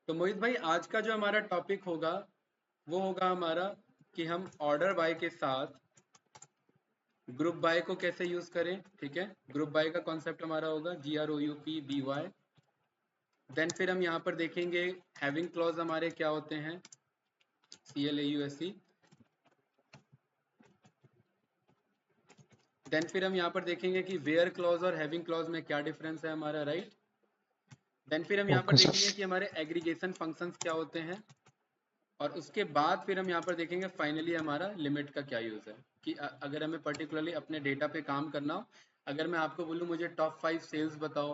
तो मोहित भाई आज का जो हमारा टॉपिक होगा वो होगा हमारा कि हम ऑर्डर बाय के साथ ग्रुप बाय को कैसे यूज करें। ठीक है, ग्रुप बाय का कॉन्सेप्ट हमारा होगा GROUP BY। देन फिर हम यहाँ पर देखेंगे हैविंग क्लॉज हमारे क्या होते हैं, CLAUSE। देन फिर हम यहाँ पर देखेंगे कि वेयर क्लॉज और हैविंग क्लॉज में क्या डिफरेंस है हमारा, राइट। देन फिर हम यहाँ पर ओके देखेंगे सर। कि हमारे एग्रीगेशन फंक्शंस क्या होते हैं, और उसके बाद फिर हम यहाँ पर देखेंगे फाइनली हमारा लिमिट का क्या यूज़ है कि अगर हमें पर्टिकुलरली अपने डेटा पे काम करना हो, अगर मैं आपको बोलूँ मुझे टॉप 5 सेल्स बताओ,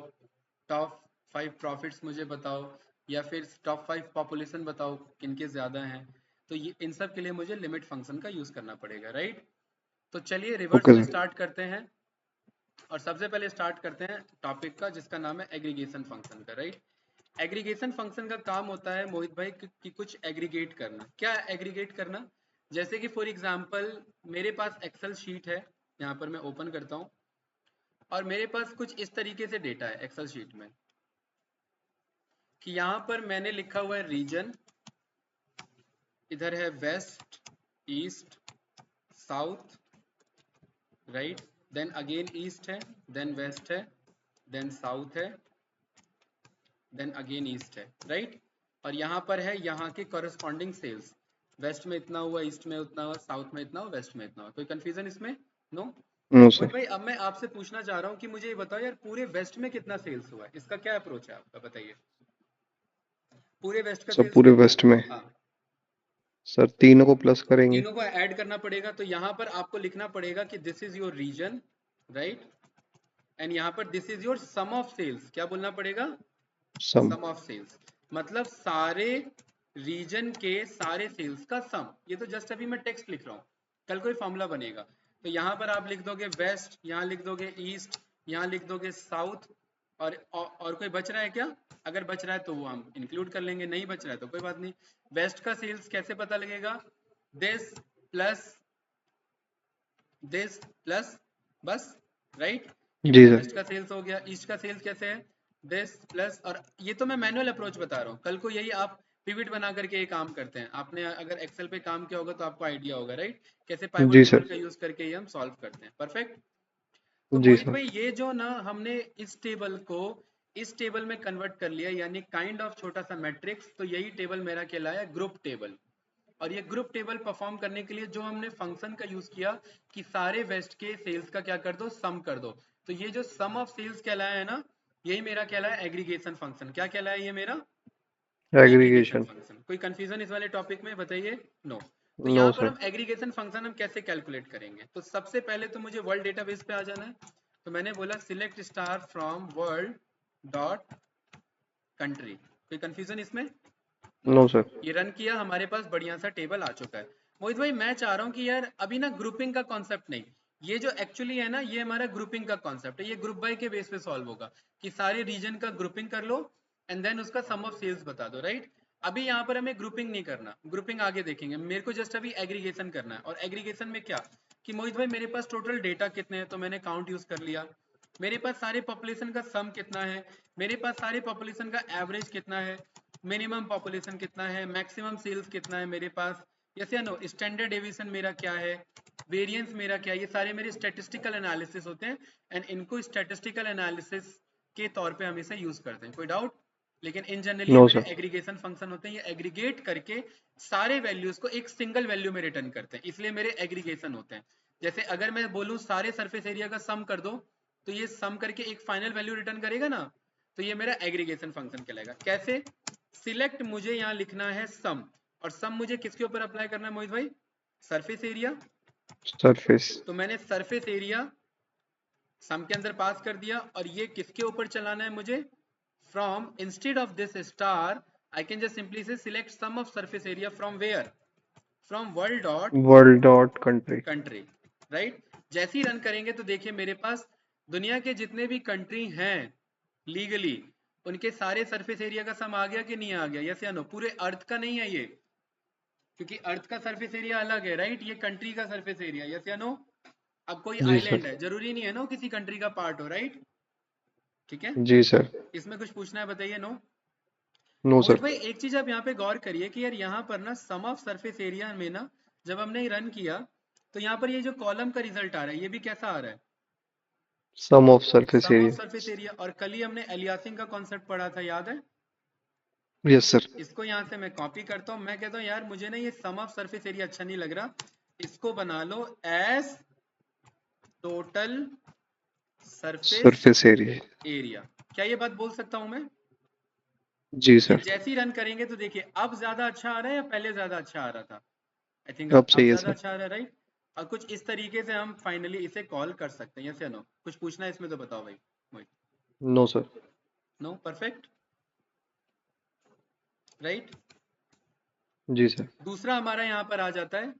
टॉप 5 प्रॉफिट्स मुझे बताओ, या फिर टॉप 5 पॉपुलेशन बताओ किनके ज़्यादा हैं, तो ये इन सब के लिए मुझे लिमिट फंक्शन का यूज़ करना पड़ेगा, राइट। तो चलिए रिवर्स ओके में सर। स्टार्ट करते हैं, और सबसे पहले स्टार्ट करते हैं टॉपिक का जिसका नाम है एग्रीगेशन फंक्शन का, राइट। एग्रीगेशन फंक्शन का काम होता है मोहित भाई कि कुछ एग्रीगेट करना। क्या एग्रीगेट करना? जैसे कि फॉर एग्जांपल मेरे पास एक्सेल शीट है, यहाँ पर मैं ओपन करता हूँ, और मेरे पास कुछ इस तरीके से डेटा है एक्सेल शीट में कि यहाँ पर मैंने लिखा हुआ है रीजन, इधर है west, east, south, right, then again east है, देन वेस्ट है, देन साउथ है, देन अगेन ईस्ट है, राइट। और यहाँ पर है यहाँ के कॉरेस्पॉन्डिंग सेल्स, वेस्ट में इतना हुआ, ईस्ट में उतना हुआ, साउथ में इतना हुआ, वेस्ट में इतना हुआ। कोई कंफ्यूजन इसमें? नो। नो मोहित सर। भाई अब मैं आपसे पूछना चाह रहा हूँ कि मुझे ये बताओ यार, पूरे वेस्ट में कितना सेल्स हुआ है, इसका क्या अप्रोच है आपका, बताइए। पूरे वेस्ट का सर सेल्स पूरे कितना है? वेस्ट में हाँ, सर तीनों को प्लस करेंगे। तीनों को ऐड करना पड़ेगा, तो यहाँ पर आपको लिखना पड़ेगा कि this is your region, right, and यहाँ पर this is your sum of sales. क्या बोलना पड़ेगा? सम। सम ऑफ सेल्स, मतलब सारे रीजन के सारे सेल्स का सम। ये तो जस्ट अभी मैं टेक्स्ट लिख रहा हूँ, कल कोई फॉर्मूला बनेगा। तो यहाँ पर आप लिख दोगे वेस्ट, यहाँ लिख दोगे ईस्ट, यहाँ लिख दोगे साउथ, और कोई बच रहा है क्या? अगर बच रहा है तो वो हम इंक्लूड कर लेंगे, नहीं बच रहा है तो कोई बात नहीं। वेस्ट का सेल्स कैसे पता लगेगा? दिस प्लस दिस प्लस, बस, राइट। ये जी मेरा सर। वेस्ट का सेल्स हो गया। ईस्ट का सेल्स कैसे है? दिस प्लस, और ये तो मैं मैनुअल अप्रोच बता रहा हूँ, कल को यही आप पिविट बना करके ये काम करते हैं। आपने अगर एक्सेल पे काम किया होगा तो आपको आइडिया होगा, राइट, कैसे पाइवट जी टेबल सर। का यूज करके ये हम सॉल्व करते हैं। परफेक्ट। तो जी मोहित सर। भाई ये जो ना हमने इस टेबल को इस टेबल में कन्वर्ट कर लिया, यानी काइंड ऑफ छोटा सा मैट्रिक्स, तो यही टेबल मेरा कहलाया ग्रुप टेबल। और ये ग्रुप टेबल परफॉर्म करने के लिए जो हमने फंक्शन का यूज किया कि सारे वेस्ट के सेल्स का क्या कर दो, सम कर दो, तो ये जो सम ऑफ सेल्स कहलाया है ना, यही मेरा कहलाया एग्रीगेशन फंक्शन। क्या कहलाया ये मेरा? Aggregation aggregation. फंक्शन। कोई कंफ्यूजन इस वाले टॉपिक में, बताइए। नो। तो नो यहाँ पर सर। हम एग्रीगेशन फंक्शन हम कैसे कैलकुलेट करेंगे, तो सबसे पहले तो मुझे वर्ल्ड डेटाबेस पे आ जाना है। तो मैंने बोला select star from world dot country. कोई कंफ्यूजन इसमें? नो। No sir. ये रन किया, हमारे पास बढ़िया सा टेबल आ चुका है। मोहित भाई मैं चाह रहा हूँ कि यार अभी ना ग्रुपिंग का कॉन्सेप्ट नहीं, ये जो एक्चुअली है ना, ये हमारा ग्रुपिंग का कॉन्सेप्ट है, ये ग्रुप बाय के बेस पे सॉल्व होगा कि सारे रीजन का ग्रुपिंग कर लो एंड देन उसका सम ऑफ सेल्स बता दो, राइट। अभी यहाँ पर हमें ग्रुपिंग नहीं करना, ग्रुपिंग आगे देखेंगे, मेरे को जस्ट अभी एग्रीगेशन करना है। और एग्रीगेशन में क्या कि मोहित भाई मेरे पास टोटल डेटा कितने हैं, तो मैंने काउंट यूज कर लिया। मेरे पास सारे पॉपुलेशन का सम कितना है, मेरे पास सारे पॉपुलेशन का एवरेज कितना है, मिनिमम पॉपुलेशन कितना है, मैक्सिमम सेल्स कितना है मेरे पास, यस या नो, स्टैंडर्ड डेविएशन मेरा क्या है, वेरिएंस मेरा क्या है, ये सारे मेरे स्टैटिस्टिकल एनालिसिस होते हैं। एंड इनको स्टैटिस्टिकल एनालिसिस के तौर पे हम इसे यूज करते हैं, कोई डाउट? लेकिन इन जनरली ये नो मेरे सर। एग्रीगेशन फंक्शन होते हैं, ये एग्रीगेट करके सारे वैल्यूज को एक सिंगल वैल्यू में रिटर्न करते हैं, इसलिए मेरे एग्रीगेशन होते हैं। जैसे अगर मैं बोलूँ सारे सरफेस एरिया का सम कर दो, तो ये सम करके एक फाइनल वैल्यू रिटर्न करेगा ना, तो ये मेरा एग्रीगेशन फंक्शन कहलाएगा। कैसे? सिलेक्ट मुझे यहाँ लिखना है सम, और सम मुझे किसके ऊपर अप्लाई करना है मोहित भाई? Surface area. सरफेस। तो मैंने सरफेस एरिया सम के अंदर पास कर दिया, और ये किसके ऊपर चलाना है मुझे? From, instead of this star I can just simply say select sum of surface area from where, from world dot world dot country. Country, right. जैसे ही रन करेंगे तो देखिए मेरे पास दुनिया के जितने भी कंट्री हैं लीगली, उनके सारे सरफेस एरिया का सम आ गया कि नहीं आ गया, यस या नो? पूरे अर्थ का नहीं है ये, क्योंकि अर्थ का सरफेस एरिया अलग है, राइट, ये कंट्री का सरफेस एरिया, यस या नो? अब कोई जी आइलैंड सर। है, जरूरी नहीं है ना किसी कंट्री का पार्ट हो, राइट। ठीक है, जी सर। इसमें कुछ पूछना है, बताइए। नो। नो मोहित सर। भाई एक चीज आप यहाँ पे गौर करिए कि यार यहाँ पर ना सम ऑफ सरफेस एरिया में ना जब हमने रन किया तो यहाँ पर ये जो कॉलम का रिजल्ट आ रहा है ये भी कैसा आ रहा है? Sum of surface sum of area. Surface area. और कल ही हमने एलियासिंग का कॉन्सेप्ट पढ़ा था, याद है? Yes sir. इसको यहाँ से मैं कॉपी करता हूँ, मैं कहता हूँ यार मुझे ना ये सम ऑफ सरफेस एरिया अच्छा नहीं लग रहा, इसको बना लो as total surface surface area. Area. क्या ये बात बोल सकता हूँ मैं? जी ये सर। जैसे ही रन करेंगे तो देखिए अब ज्यादा अच्छा आ रहा है या पहले ज्यादा अच्छा आ रहा था? आई थिंक अब अब सही है ज्यादा सर। अच्छा आ रहा है, राइट? और कुछ इस तरीके से हम फाइनली इसे कॉल कर सकते हैं, यस या नो? कुछ पूछना है इसमें तो बताओ भाई। Mohit? No sir. No, perfect, right? जी सर। दूसरा हमारा यहाँ पर आ जाता है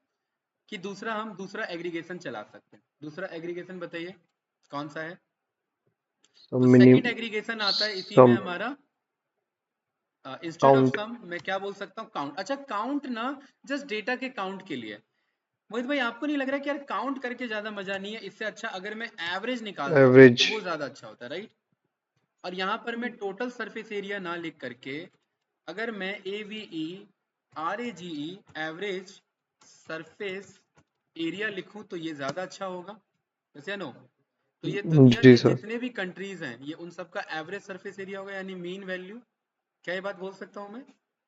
कि दूसरा हम दूसरा एग्रीगेशन चला सकते हैं। दूसरा एग्रीगेशन बताइए कौन सा है? सम तो सेकंड मिनिमम एग्रीगेशन आता है इसी में सम हमारा, इंस्टेड ऑफ काउंट। सम मैं क्या बोल सकता हूँ, काउंट। अच्छा काउंट ना जस्ट डेटा के काउंट के लिए। मोहित भाई आपको नहीं लग रहा कि यार काउंट करके ज्यादा मजा नहीं है? इससे अच्छा अगर मैं एवरेज निकालता हूँ तो एवरेज। वो ज्यादा अच्छा होता है, राइट? और यहाँ पर मैं टोटल सरफेस एरिया ना लिख करके अगर मैं AVE RAGE average surface area लिखूं तो ये ज्यादा अच्छा होगा, वैसे नो? तो ये दुनिया जी के सर। जितने भी कंट्रीज हैं ये उन सबका एवरेज सरफेस एरिया होगा, यानी मीन वैल्यू। क्या ये बात बोल सकता हूँ मैं?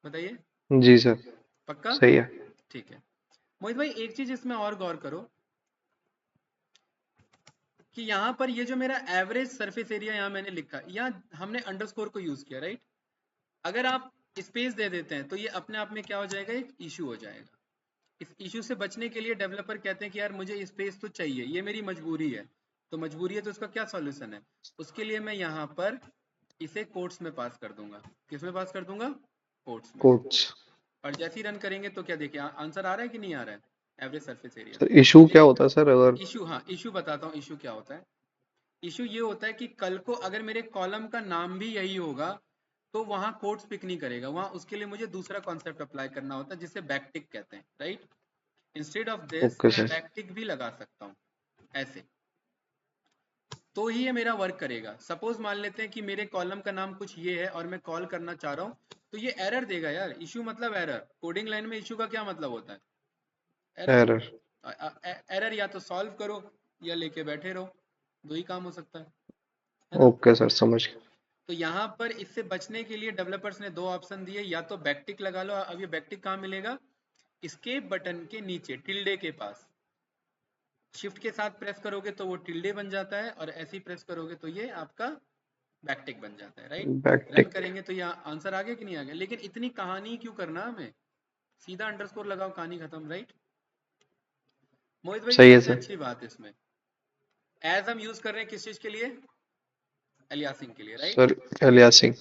बताइए। जी सर। पक्का? सही है। ठीक है। मोहित भाई एक चीज इसमें और गौर करो कि यहाँ पर ये जो मेरा एवरेज सरफेस एरिया यहाँ मैंने लिखा, यहाँ हमने अंडरस्कोर को यूज किया, राइट? अगर आप स्पेस दे देते हैं तो ये अपने आप में क्या हो जाएगा, एक इशू हो जाएगा। इस इशू से बचने के लिए डेवलपर कहते हैं कि यार मुझे स्पेस तो चाहिए, ये मेरी मजबूरी है। तो मजबूरी है तो इसका क्या सॉल्यूशन है? उसके लिए मैं यहाँ पर इसे कोट्स में पास कर दूंगा। किस में पास कर दूंगा? कोट्स में। कोट्स। और जैसे ही रन करेंगे तो क्या देखिए आंसर आ रहा है कि नहीं आ रहा है? Average surface area. Sir issue क्या होता है सर अगर? इशू, हाँ इशू बताता हूँ इशू क्या होता है। इशू ये होता है कि कल को अगर मेरे कॉलम का नाम भी यही होगा तो वहां कोट्स पिक नहीं करेगा, वहां उसके लिए मुझे दूसरा कॉन्सेप्ट अप्लाई करना होता है जिसे बैकटिक कहते हैं, right? Instead of this okay मैं सर। बैकटिक भी लगा सकता हूँ ऐसे, तो ही ये मेरा वर्क करेगा। सपोज मान लेते हैं कि मेरे कॉलम का नाम कुछ ये है और मैं कॉल करना चाह रहा हूँ तो ये एरर देगा यार। इशू मतलब एरर, कोडिंग लाइन में इशू का क्या मतलब होता है? एरर। एरर। एरर या तो सॉल्व करो या लेके बैठे रहो, दो ही काम हो सकता है ना? ओके सर समझ गया। तो यहाँ पर इससे बचने के लिए डेवलपर्स ने दो ऑप्शन दिए, या तो बैकटिक लगा लो। अब ये बैकटिक कहाँ मिलेगा? एस्केप बटन के नीचे टिल्डे के पास। शिफ्ट के साथ प्रेस करोगे तो वो टिल्डे बन जाता है, और ऐसे ही प्रेस करोगे तो ये आपका बैकटिक बन जाता है, राइट? Run backtick. करेंगे तो यहाँ आंसर आ गया कि नहीं आ गया? लेकिन इतनी कहानी क्यों करना हमें, सीधा अंडरस्कोर लगाओ, कहानी खत्म, राइट? मोहित भाई सही है सबसे सर। अच्छी बात इसमें, एज हम यूज कर रहे हैं किस चीज के लिए? एलियासिंग के लिए, राइट? Sir aliasing.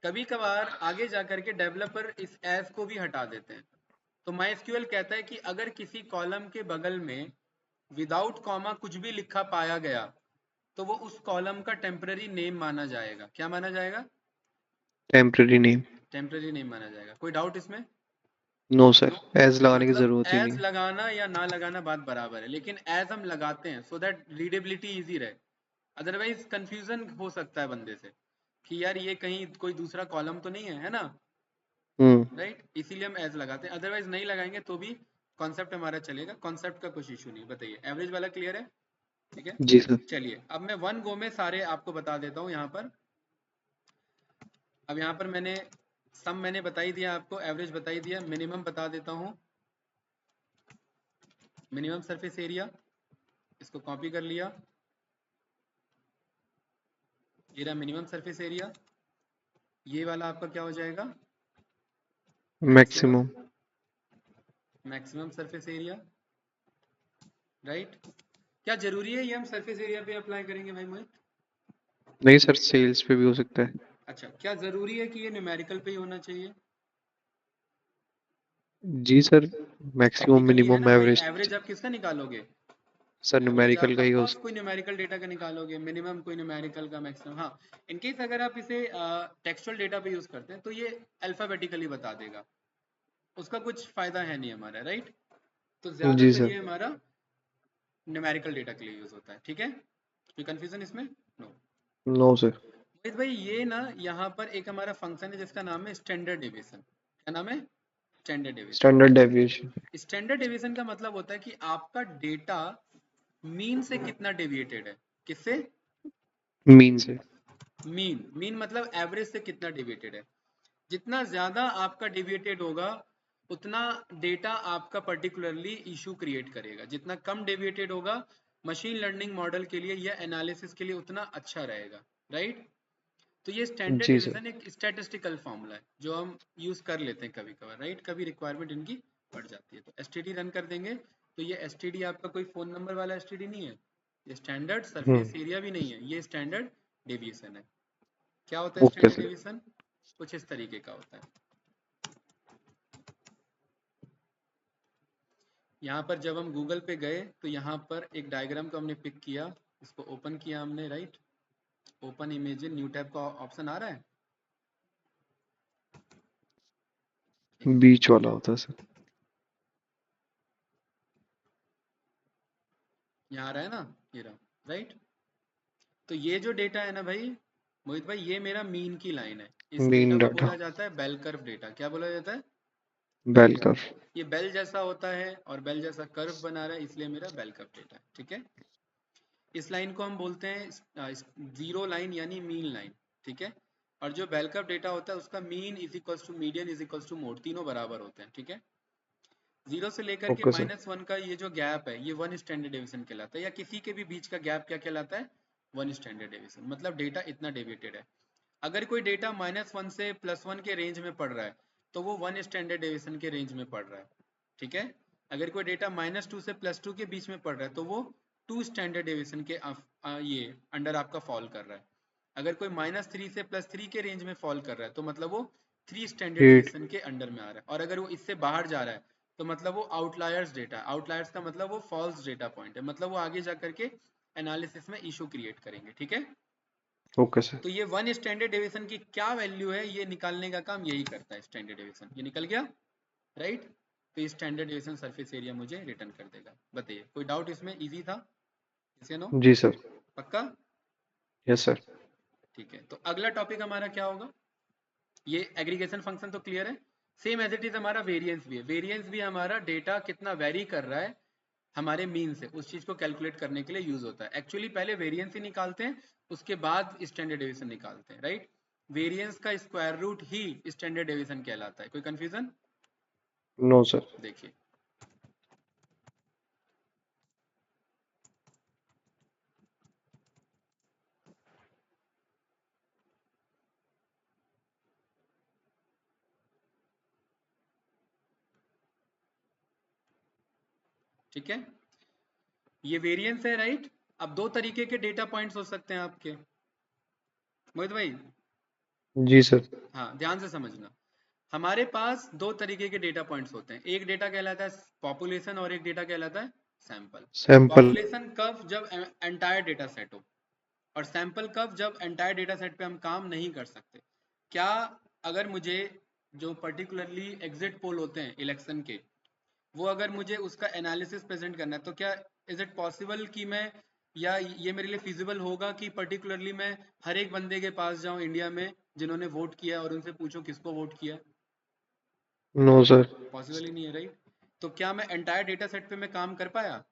कभी कभार आगे जाकर के डेवलपर इस एज को भी हटा देते हैं। तो MySQL कहता है कि अगर किसी कॉलम के बगल में विदाउट कॉमा कुछ भी लिखा पाया गया तो वो उस कॉलम का टेम्पररी नेम माना जाएगा। क्या माना जाएगा? Temporary name. टेम्पररी नेम माना जाएगा। कोई डाउट इसमें? नो सर, एज लगाने की मतलब जरूरत ही नहीं एज है। लगाना या ना लगाना बात बराबर है, लेकिन एज हम लगाते हैं सो दैट रीडेबिलिटी इजी रहे। अदरवाइज कंफ्यूजन हो सकता है बंदे से कि यार ये कहीं कोई दूसरा कॉलम तो नहीं है ना, हम्म। राइट? इसीलिए हम एज लगाते हैं, अदरवाइज नहीं लगाएंगे तो भी कॉन्सेप्ट हमारा चलेगा। कॉन्सेप्ट का कुछ इशू नहीं। बताइए एवरेज वाला क्लियर है? ठीक है। जी सर। चलिए अब मैं वन गो में सारे आपको बता देता हूँ यहाँ पर। अब यहाँ पर मैंने सम मैंने बता ही दिया आपको, एवरेज बता ही दिया, मिनिमम बता देता हूँ। मिनिमम सरफेस एरिया, इसको कॉपी कर लिया, ये रहा मिनिमम सरफेस एरिया। ये वाला आपका क्या हो जाएगा? Maximum. Maximum. Maximum surface area, right? क्या जरूरी है ये हम सरफेस एरिया पे अप्लाई करेंगे भाई मोहित? नहीं सर, सेल्स पे भी हो सकता है। अच्छा, क्या जरूरी है कि ये न्यूमेरिकल पे ही होना चाहिए? जी सर। मैक्सिमम लेकिन ये है मिनिमम ना भाई, एवरेज। एवरेज आप किसका निकालोगे? सर एवरेज आप न्यूमेरिकल का ऑफ ही हो। कोर्स कोई न्यूमेरिकल डेटा का निकालोगे, मिनिमम कोई न्यूमेरिकल का, मैक्सिमम हाँ। इनकेस अगर आप इसे टेक्सचुअल डेटा पे यूज करते हैं तो ये अल्फाबेटिकली बता देगा, उसका कुछ फायदा है नहीं हमारा, राइट? तो जी ज्यादातर सर। ये हमारा न्यूमेरिकल डेटा के लिए यूज होता है, ठीक है? कोई कंफ्यूजन इसमें? नो। No sir. मोहित भाई ये ना यहाँ पर एक हमारा फंक्शन है जिसका नाम है स्टैंडर्ड डेविएशन। क्या नाम है? Standard deviation. Standard deviation. Standard deviation का मतलब होता है कि आपका डेटा मीन से कितना डेविएटेड है। किससे? मीन से। मीन मतलब एवरेज से कितना डेविएटेड है। जितना ज्यादा आपका डेविएटेड होगा उतना डेटा आपका पर्टिकुलरली इशू क्रिएट करेगा। जितना कम डेविएटेड होगा मशीन लर्निंग मॉडल के लिए या एनालिसिस के लिए उतना अच्छा रहेगा, राइट? तो ये स्टैंडर्ड जी सर। डिवीजन एक स्टैटिस्टिकल फॉर्मूला है जो हम यूज कर लेते हैं कभी कभार, राइट? कभी रिक्वायरमेंट इनकी पड़ जाती है तो एसटीडी रन कर देंगे। तो ये एसटीडी आपका कोई फोन नंबर वाला एसटीडी नहीं है, ये स्टैंडर्ड सरफेस एरिया भी नहीं है, ये स्टैंडर्ड डेविएशन है। क्या होता है ओके स्टैंडर्ड सर। डेविएशन? कुछ इस तरीके का होता है। यहाँ पर जब हम गूगल पे गए तो यहाँ पर एक डायग्राम को हमने पिक किया, इसको ओपन किया हमने, right? Open image new tab का ऑप्शन आ रहा है, एक मिनट। बीच वाला होता है सर। यहाँ आ रहा है ना, ये रहा, राइट? तो ये जो डेटा है ना भाई मोहित भाई, ये मेरा मीन की लाइन है। इस डेटा मीन को डाटा। बोला जाता है बेल कर्व डेटा। क्या बोला जाता है? Bell curve. ये बेल जैसा होता है और बेल जैसा कर्व बना रहा है, इसलिए मेरा बेल कर्व डेटा है, ठीक है? इस लाइन को हम बोलते हैं जीरो लाइन यानी मीन लाइन, ठीक है? और जो बेल कर्व डेटा होता है उसका mean is equals to median is equals to mode, तीनों बराबर होते हैं, ठीक है? जीरो से लेकर के ओके सर। -1 का ये जो गैप है ये वन स्टैंडर्ड डेविएशन कहलाता है, या किसी के भी बीच का गैप क्या कहलाता है? One standard deviation. मतलब डेटा इतना डेविएटेड है। अगर कोई डेटा -1 से +1 के रेंज में पड़ रहा है तो वो वन स्टैंडर्ड डेविएशन के रेंज में पड़ रहा है, ठीक है? अगर कोई डेटा -2 से +2 के बीच में पड़ रहा है तो वो टू स्टैंडर्ड डेविएशन के ये अंडर आपका फॉल कर रहा है। अगर कोई -3 से +3 के रेंज में फॉल कर रहा है तो मतलब वो थ्री स्टैंडर्ड एट। डेविएशन के अंडर में आ रहा है। और अगर वो इससे बाहर जा रहा है तो मतलब वो आउटलायर्स डेटा है। आउटलायर्स का मतलब वो फॉल्स डेटा पॉइंट है, मतलब वो आगे जा करके एनालिसिस में इशू क्रिएट करेंगे, ठीक है? Okay sir. तो ये वन स्टैंडर्ड डेविएशन की क्या वैल्यू है ये निकालने का काम यही करता है स्टैंडर्ड डेविएशन। ये निकल गया, राइट? तो ये स्टैंडर्ड डेविएशन सरफेस एरिया मुझे रिटर्न कर देगा। बताइए, कोई डाउट इसमें? इजी था? इसे नो? जी सर। पक्का? Yes sir. ठीक है, तो अगला टॉपिक हमारा क्या होगा? ये एग्रीगेशन फंक्शन तो क्लियर है। सेम एज इट इज हमारा वेरिएंस भी है। वेरिएंस भी हमारा डेटा कितना वेरी कर रहा है हमारे मीन से, उस चीज को कैलकुलेट करने के लिए यूज होता है। एक्चुअली पहले वेरिएंस ही निकालते हैं, उसके बाद स्टैंडर्ड डेविएशन निकालते हैं, राइट? वेरिएंस का स्क्वायर रूट ही स्टैंडर्ड डेविएशन कहलाता है। कोई कंफ्यूजन? No sir. देखिए, ठीक है, ये वेरिएंस है, राइट? अब दो तरीके के डेटा पॉइंट्स हो सकते हैं आपके, मोहित भाई। जी सर। हाँ, ध्यान से समझना। हमारे पास दो तरीके के डेटा पॉइंट्स होते हैं। एक डेटा कहलाता है पॉपुलेशन और एक डेटा कहलाता है सैंपल। सैंपल। पॉपुलेशन कब? जब एंटायर डेटा सेट हो। और सैंपल कब? जब एंटायर डेटा सेट पे हम काम नहीं कर सकते। क्या? अगर मुझे जो पर्टिकुलरली एग्जिट पोल होते हैं इलेक्शन के, वो अगर मुझे उसका एनालिसिस प्रेजेंट करना है तो क्या इज इट पॉसिबल कि मैं, या ये मेरे लिए फिजिबल होगा कि पर्टिकुलरली मैं हर एक बंदे के पास जाऊं इंडिया में जिन्होंने वोट किया और उनसे पूछूं किसको वोट किया? No sir. पॉसिबल ही नहीं है, राइट? तो क्या मैं एंटायर डेटा सेट पे मैं काम कर पाया?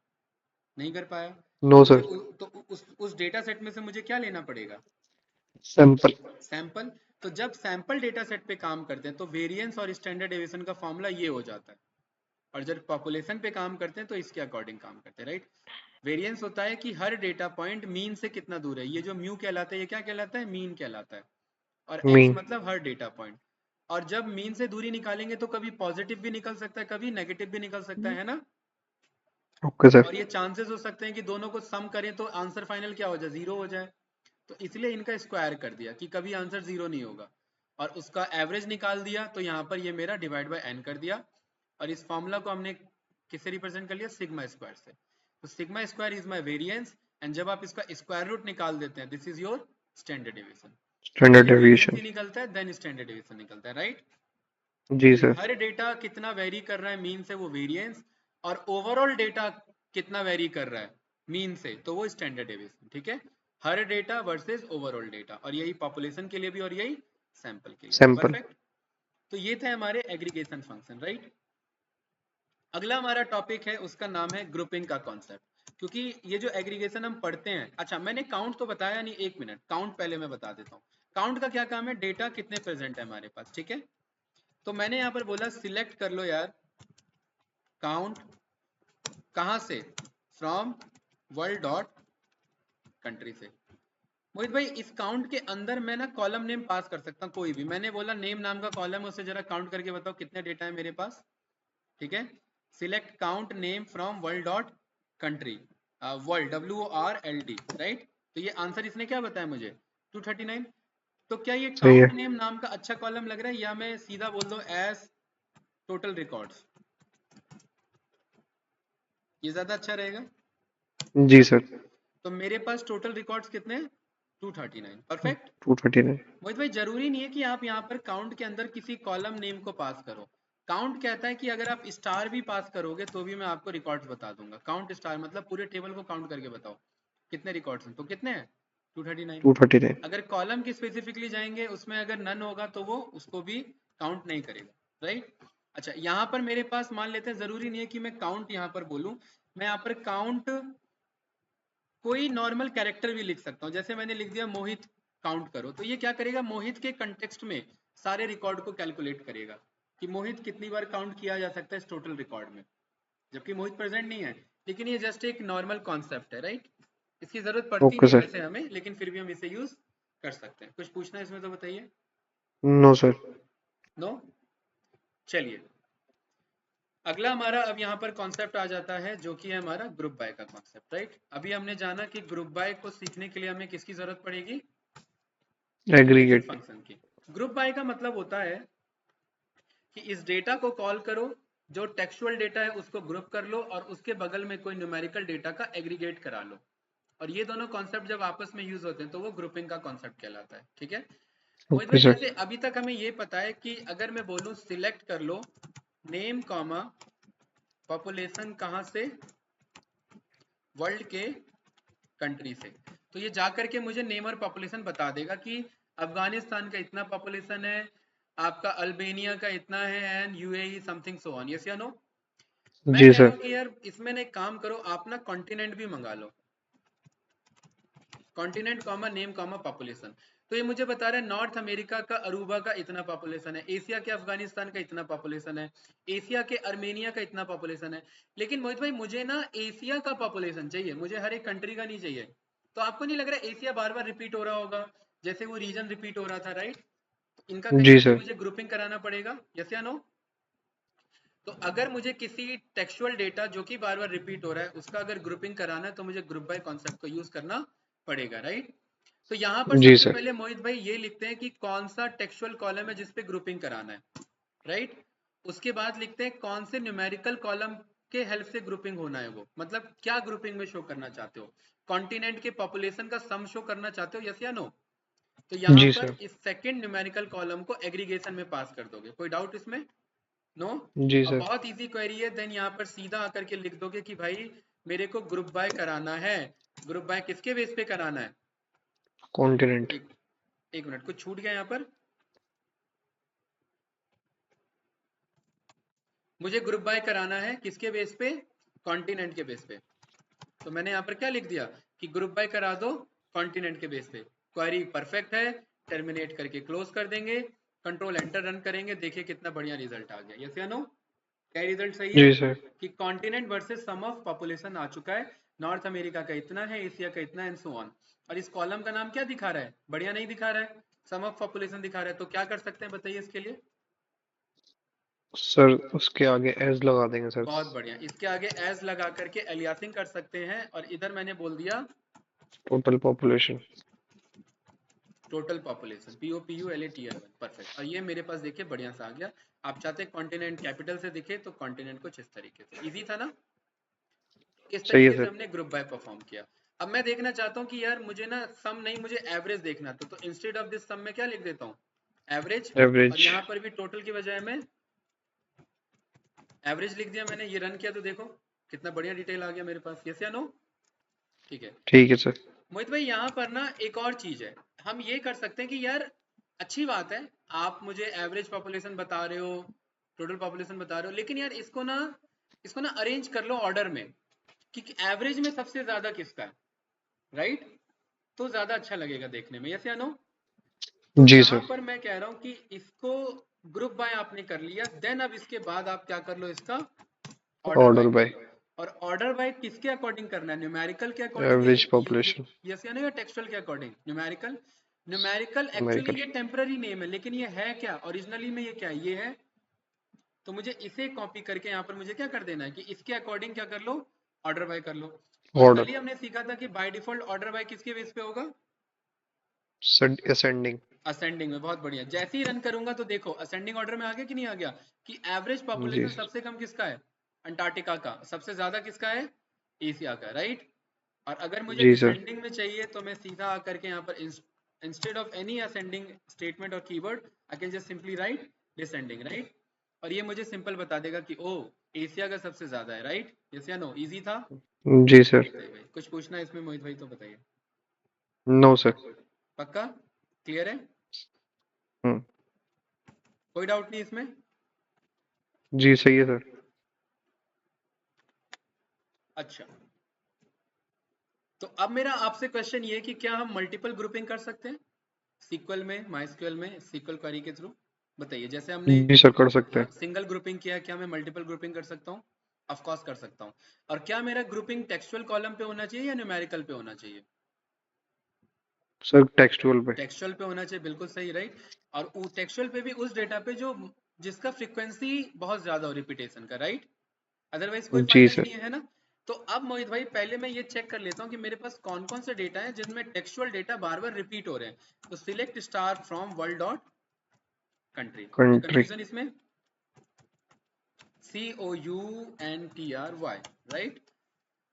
नहीं कर पाया। तो नो मुझे सर। उस डेटा सेट में से मुझे क्या लेना पड़ेगा? सैंपल। सैंपल। तो जब सैंपल डेटा सेट पे काम करते हैं तो वेरिएंस और स्टैंडर्ड डेविएशन का फॉर्मूला ये हो जाता है। और जब पॉपुलेशन पे काम करते हैं तो इसके अकॉर्डिंग काम करते हैं, राइट? वेरिएंस होता है कि हर डेटा पॉइंट मीन से कितना दूर है। ये जो म्यू कहलाता है ये क्या कहलाता है? मीन कहलाता है। और एक्स मीन। मतलब हर डेटा पॉइंट। और जब मीन से दूरी निकालेंगे तो कभी पॉजिटिव भी निकल सकता है, कभी नेगेटिव भी निकल सकता है ना? Okay sir. और ये चांसेस हो सकते हैं कि दोनों को सम करें तो आंसर फाइनल क्या हो जाए? जीरो हो जाए। तो इसलिए इनका स्क्वायर कर दिया कि कभी आंसर जीरो नहीं होगा। और उसका एवरेज निकाल दिया तो यहाँ पर ये मेरा डिवाइड बाय एन कर दिया। और इस फॉर्मूला को हमने किससे रिप्रेजेंट कर लिया? सिग्मा स्क्वायर से। तो sigma square is my variance. And जब आप इसका स्क्वायर रूट निकाल देते हैं, this is your standard deviation. Standard पहले वेरिएंस डेविएशन। ही निकलता है देन स्टैंडर्ड डेविएशन निकलता है, राइट? जी कि सर। हर डेटा कितना वेरी कर रहा है मीन से, वो वेरिएंस। और ओवरऑल डेटा कितना वेरी कर रहा है मीन से, तो वो स्टैंडर्ड डेविएशन, ठीक है? हर डेटा वर्सेस ओवरऑल डेटा, और यही पॉपुलेशन के लिए भी और यही सैंपल के लिए। सैंपल। परफेक्ट। तो ये थे हमारे एग्रीगेशन फंक्शन, राइट। अगला हमारा टॉपिक है, उसका नाम है ग्रुपिंग का कॉन्सेप्ट। क्योंकि ये जो एग्रीगेशन हम पढ़ते हैं, अच्छा मैंने काउंट तो बताया नहीं, एक मिनट, काउंट पहले मैं बता देता हूँ। काउंट का क्या काम है, डेटा कितने प्रेजेंट है हमारे पास, ठीक है। तो मैंने यहाँ पर बोला सिलेक्ट कर लो यार काउंट, कहाँ से, फ्रॉम वर्ल्ड डॉट कंट्री से। मोहित भाई इस काउंट के अंदर मैं ना कॉलम नेम पास कर सकता हूँ कोई भी। मैंने बोला नेम नाम का कॉलम है, उसे जरा काउंट करके बताओ कितने डेटा है मेरे पास, ठीक है। Select count name from world dot country, world WORLD, right. तो ये आंसर इसने क्या बताया मुझे, 239। तो क्या ये सही है। काउंट नेम नाम का अच्छा कॉलम लग रहा है, या मैं सीधा बोल दो एज टोटल रिकॉर्ड्स, ये ज्यादा अच्छा रहेगा। जी सर। तो मेरे पास टोटल रिकॉर्ड्स कितने हैं, 239। परफेक्ट। 239। मोहित भाई जरूरी नहीं है कि आप यहाँ पर काउंट के अंदर किसी कॉलम नेम को पास करो। काउंट कहता है कि अगर आप स्टार भी पास करोगे तो भी मैं आपको रिकॉर्ड्स बता दूंगा। काउंट स्टार मतलब पूरे टेबल को काउंट करके बताओ कितने रिकॉर्ड्स हैं, तो कितने हैं 239। 239। अगर कॉलम की स्पेसिफिकली जाएंगे, उसमें अगर नन होगा तो वो उसको भी काउंट नहीं करेगा, राइट। अच्छा यहाँ पर मेरे पास मान लेते हैं, जरूरी नहीं है कि मैं काउंट यहाँ पर बोलूं, मैं यहाँ पर काउंट कोई नॉर्मल कैरेक्टर भी लिख सकता हूँ। जैसे मैंने लिख दिया मोहित काउंट करो, तो ये क्या करेगा, मोहित के कंटेक्स्ट में सारे रिकॉर्ड को कैलकुलेट करेगा कि मोहित कितनी बार काउंट किया जा सकता है इस टोटल रिकॉर्ड में, जबकि मोहित प्रेजेंट नहीं है। लेकिन ये जस्ट एक नॉर्मल कॉन्सेप्ट है, राइट। इसकी जरूरत पड़ती ओके नहीं है सर। वैसे हमें, लेकिन फिर भी हम इसे यूज कर सकते हैं। कुछ पूछना है इसमें तो बताइए। No sir. नो। चलिए अगला हमारा अब यहाँ पर कॉन्सेप्ट आ जाता है, जो कि है हमारा ग्रुप बाय का कॉन्सेप्ट, राइट। अभी हमने जाना कि ग्रुप बाय को सीखने के लिए हमें किसकी जरूरत पड़ेगी, एग्रीगेशन एग्रीगेट। फंक्शन की। ग्रुप बाय का मतलब होता है कि इस डेटा को कॉल करो, जो टेक्सुअल डेटा है उसको ग्रुप कर लो, और उसके बगल में कोई न्यूमेरिकल डेटा का एग्रीगेट करा लो। और ये दोनों कॉन्सेप्ट जब आपस में यूज होते हैं तो वो ग्रुपिंग का कॉन्सेप्ट कहलाता है, ठीक है। मोहित ओके भाई सर। जैसे अभी तक हमें ये पता है कि अगर मैं बोलूं सिलेक्ट कर लो नेम कॉमा पॉपुलेशन, कहां से, वर्ल्ड के कंट्री से, तो ये जा करके मुझे नेम और पॉपुलेशन बता देगा कि अफगानिस्तान का इतना पॉपुलेशन है, आपका अल्बेनिया का इतना है, and UAE something so on. Yes या नो। मैं जी कह रहा सर। हूँ कि यार इसमें ना एक काम करो, आप ना कॉन्टिनेंट भी मंगा लो, continent comma name comma population. तो ये मुझे बता रहा है नॉर्थ अमेरिका का अरूबा का इतना पॉपुलेशन है, एशिया के अफगानिस्तान का इतना पॉपुलेशन है, एशिया के अर्मेनिया का इतना पॉपुलेशन है। लेकिन मोहित भाई मुझे ना एशिया का पॉपुलेशन चाहिए, मुझे हर एक कंट्री का नहीं चाहिए। तो आपको नहीं लग रहा एशिया बार बार रिपीट हो रहा होगा, जैसे वो रीजन रिपीट हो रहा था, राइट। इनका कहीं जी ना कहीं सर। मुझे ग्रुपिंग कराना पड़ेगा, यस या नो। तो अगर मुझे किसी टेक्सुअल डेटा जो कि बार बार रिपीट हो रहा है उसका अगर ग्रुपिंग कराना है, तो मुझे ग्रुप बाय कॉन्सेप्ट को यूज करना पड़ेगा, राइट। तो यहाँ पर जी सबसे सर। पहले मोहित भाई ये लिखते हैं कि कौन सा टेक्सुअल कॉलम है जिसपे ग्रुपिंग कराना है, राइट। उसके बाद लिखते हैं कौन से न्यूमेरिकल कॉलम के हेल्प से ग्रुपिंग होना है, वो मतलब क्या ग्रुपिंग में शो करना चाहते हो, कॉन्टिनेंट के पॉपुलेशन का सम शो करना चाहते हो, यस या नो। तो यहाँ जी पर सर। इस सेकंड न्यूमेरिकल कॉलम को एग्रीगेशन में पास कर दोगे, कोई डाउट इसमें, नो। जी अब सर। बहुत इजी क्वेरी है, देन यहाँ पर सीधा आकर के लिख दोगे कि भाई मेरे को ग्रुप बाय कराना है। ग्रुप बाय किसके बेस पे कराना है, कॉन्टिनेंट। एक एक मिनट, कुछ छूट गया यहाँ पर। मुझे ग्रुप बाय कराना है किसके बेस पे, कॉन्टिनेंट के बेस पे। तो मैंने यहाँ पर क्या लिख दिया कि ग्रुप बाय करा दो कॉन्टिनेंट के बेस पे। क्वेरी परफेक्ट है, टर्मिनेट करके क्लोज कर देंगे, कंट्रोल एंटर रन करेंगे, देखिए कितना बढ़िया रिजल्ट आ गया, यस या नो। क्या रिजल्ट सही है जी सर। कि continent versus sum of population आ चुका है, नॉर्थ अमेरिका का इतना है, एशिया का इतना, एंड सो ऑन। और इस कॉलम का नाम क्या दिखा रहा है, बढ़िया नहीं दिखा रहा है, सम ऑफ पॉपुलेशन दिखा रहा है। तो क्या कर सकते हैं बताइए इसके लिए। सर उसके आगे एज लगा देंगे सर। बहुत बढ़िया, इसके आगे एज लगा करके एलियासिंग कर सकते हैं, और इधर मैंने बोल दिया total population. Total population, POPULATR1, perfect. और ये मेरे पास देखिए बढ़िया सा आ गया। आप चाहते हैं कॉन्टिनेंट कैपिटल से दिखे, तो कॉन्टिनेंट कुछ इस तरीके से, इजी था ना। इस सही है तरीके से सर। हमने ग्रुप बाय परफॉर्म किया। अब मैं देखना चाहता हूँ कि यार मुझे ना सम नहीं, मुझे एवरेज देखना था, तो इंस्टेड ऑफ दिस सम में क्या लिख देता हूँ, एवरेज। और एवरेज। यहाँ पर भी टोटल की बजाय मैं एवरेज लिख दिया। मैंने ये रन किया तो देखो कितना बढ़िया डिटेल आ गया मेरे पास, यस या नो। ठीक है। ठीक है सर। मोहित भाई यहाँ पर ना एक और चीज है, हम ये कर सकते हैं कि यार अच्छी बात है, आप मुझे एवरेज पॉपुलेशन बता रहे हो, टोटल पॉपुलेशन बता रहे हो, लेकिन यार इसको ना अरेंज कर लो ऑर्डर में कि एवरेज में सबसे ज्यादा किसका है, राइट? तो ज्यादा अच्छा लगेगा देखने में, यस या नो? तो जी यहाँ सर। पर मैं कह रहा हूँ कि इसको ग्रुप बाय आपने कर लिया, देन अब इसके बाद आप क्या कर लो, इसका ऑर्डर बाय ऑर्डर कर बाय लो। और ऑर्डर बाय किसके अकॉर्डिंग करना है, न्यूमेरिकल के अकॉर्डिंग एवरेज पॉपुलेशन। यस या नो, या टेक्सचुअल के according? Numerical. Numerical actually American. ये टेम्पररी नेम है, लेकिन ये है क्या ओरिजिनली में, ये क्या है, ये है। तो मुझे इसे कॉपी करके यहाँ पर मुझे क्या कर देना है कि इसके अकॉर्डिंग क्या कर लो, ऑर्डर बाय कर लो। और कल ऑर्डर। ही हमने सीखा था कि बाय डिफॉल्ट ऑर्डर बाय किसके बेस पे होगा, असेंडिंग। असेंडिंग में। बहुत बढ़िया, जैसे ही रन करूंगा तो देखो असेंडिंग ऑर्डर में आ गया कि नहीं आ गया, कि एवरेज जी पॉपुलेशन सर। सबसे कम किसका है, अंटार्कटिका का, सबसे ज्यादा किसका है, एशिया का, राइट? और अगर मुझे जी सर। डिसेंडिंग में चाहिए तो मैं सीधा आकर के यहाँ पर instead of any ascending statement और keyword I can just simply write descending, right? और ये मुझे सिंपल बता देगा कि ओ एशिया का सबसे ज्यादा है, राइट? यस या नो? इजी था? जी सर। बताइए भाई, कुछ पूछना है इसमें मोहित भाई तो बताइए। No sir. पक्का क्लियर है? हम्म। कोई डाउट नहीं इसमें? जी सही है सर। अच्छा, तो अब मेरा आपसे क्वेश्चन ये है कि क्या हम मल्टीपल ग्रुपिंग कर सकते हैं सीक्वल में, माइस्क्यूएल में, सीक्वल क्वेरी के थ्रू? बताइए, जैसे हमने जी सर कर सकते हैं। सिंगल ग्रुपिंग किया, क्या मैं मल्टीपल ग्रुपिंग कर सकता हूँ? ऑफ कोर्स कर सकता हूँ। और क्या मेरा ग्रुपिंग टेक्सचुअल कॉलम पे होना चाहिए या न्यूमेरिकल पे होना चाहिए? सर टेक्सटुअल पे। टेक्सचुअल पे होना चाहिए, बिल्कुल सही, राइट? और टेक्सचुअल पे भी उस डेटा पे जो जिसका फ्रीक्वेंसी बहुत ज्यादा हो रिपीटेशन का, राइट? अदरवाइज कोई जी फायदा ही सर। नहीं है ना। तो अब मोहित भाई पहले मैं ये चेक कर लेता हूँ कि मेरे पास कौन कौन से डेटा है जिनमें टेक्सचुअल डेटा बार बार रिपीट हो रहे हैं। तो select star from world dot country. कोई कंट्री। कंफ्यूजन इसमें? COUNTRY, right?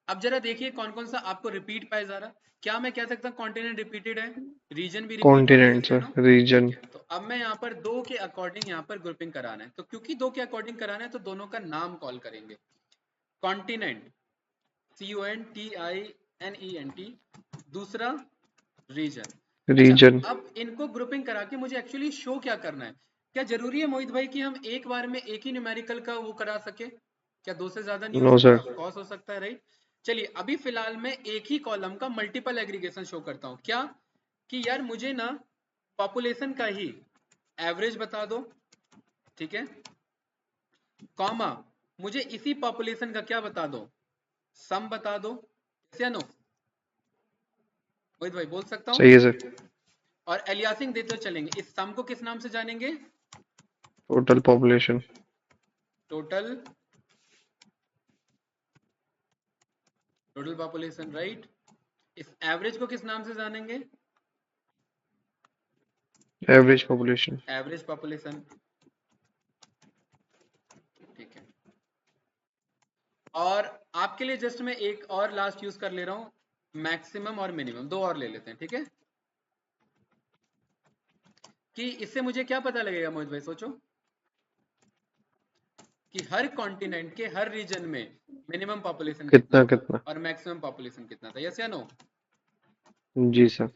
अब जरा देखिए कौन कौन सा आपको रिपीट पाया जा रहा। क्या मैं कह सकता हूँ कॉन्टिनेंट रिपीटेड है, रीजन भी रिपीट हो रहा है, कॉन्टिनेंट यस या सर, नो? ठीक रीजन। है, तो अब मैं यहाँ पर दो के अकॉर्डिंग यहाँ पर ग्रुपिंग कराना है, तो क्योंकि दो के अकॉर्डिंग कराना है तो दोनों का नाम कॉल करेंगे। कॉन्टिनेंट CONTINENT, दूसरा रीजन। अच्छा, रीजन। अब इनको ग्रुपिंग करा के मुझे एक्चुअली शो क्या करना है? क्या जरूरी है मोहित भाई कि हम एक बार में एक ही न्यूमेरिकल का वो करा सके? क्या दो से ज्यादा नहीं हो नो सकता? सर। ऑफ कोर्स हो सकता है, राइट? चलिए अभी फिलहाल मैं एक ही कॉलम का मल्टीपल एग्रीगेशन शो करता हूँ। क्या कि यार मुझे ना पॉपुलेशन का ही एवरेज बता दो, ठीक है, कॉमा मुझे इसी पॉपुलेशन का क्या बता दो, सम बता दो, या नो? मोहित भाई बोल सकता सही है हूँ? सर। और एलियासिंग देते चलेंगे। इस सम को किस नाम से जानेंगे? Total population. Total, total population, right? इस एवरेज को किस नाम से जानेंगे? Average population. एवरेज पॉपुलेशन, ठीक है। और आपके लिए जस्ट मैं एक और लास्ट यूज कर ले रहा हूं, मैक्सिमम और मिनिमम, दो और ले लेते हैं, ठीक है? कि इससे मुझे क्या पता लगेगा मोहित भाई, सोचो, कि हर कॉन्टिनेंट के हर रीजन में मिनिमम पॉपुलेशन कितना कितना था कितना। और मैक्सिमम पॉपुलेशन कितना था, यस या नो? जी सर।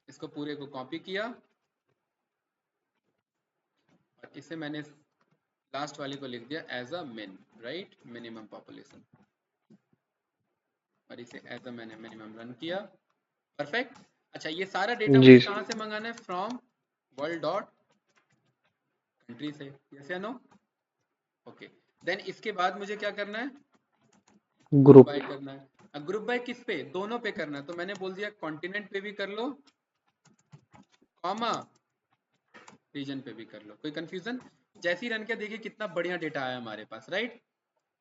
इसको पूरे को कॉपी किया और इसे मैंने लास्ट वाले को लिख दिया एज अ मिन, राइट? Minimum population. और इसे एज अ मैंने मिनिमम रन किया, परफेक्ट। अच्छा, ये सारा डेटा जी मुझे सर। कहां से मंगाना है? फ्रॉम वर्ल्ड डॉट कंट्री से, यस या नो? ओके, देन इसके बाद मुझे क्या करना है? Group group. बाय करना है। अब ग्रुप बाय किस पे? दोनों पे करना है, तो मैंने बोल दिया कॉन्टिनेंट पे भी कर लो, कॉमा रीजन पे भी कर लो। कोई कंफ्यूजन? जैसे ही रन किया देखिए कितना बढ़िया डेटा आया हमारे पास, राइट?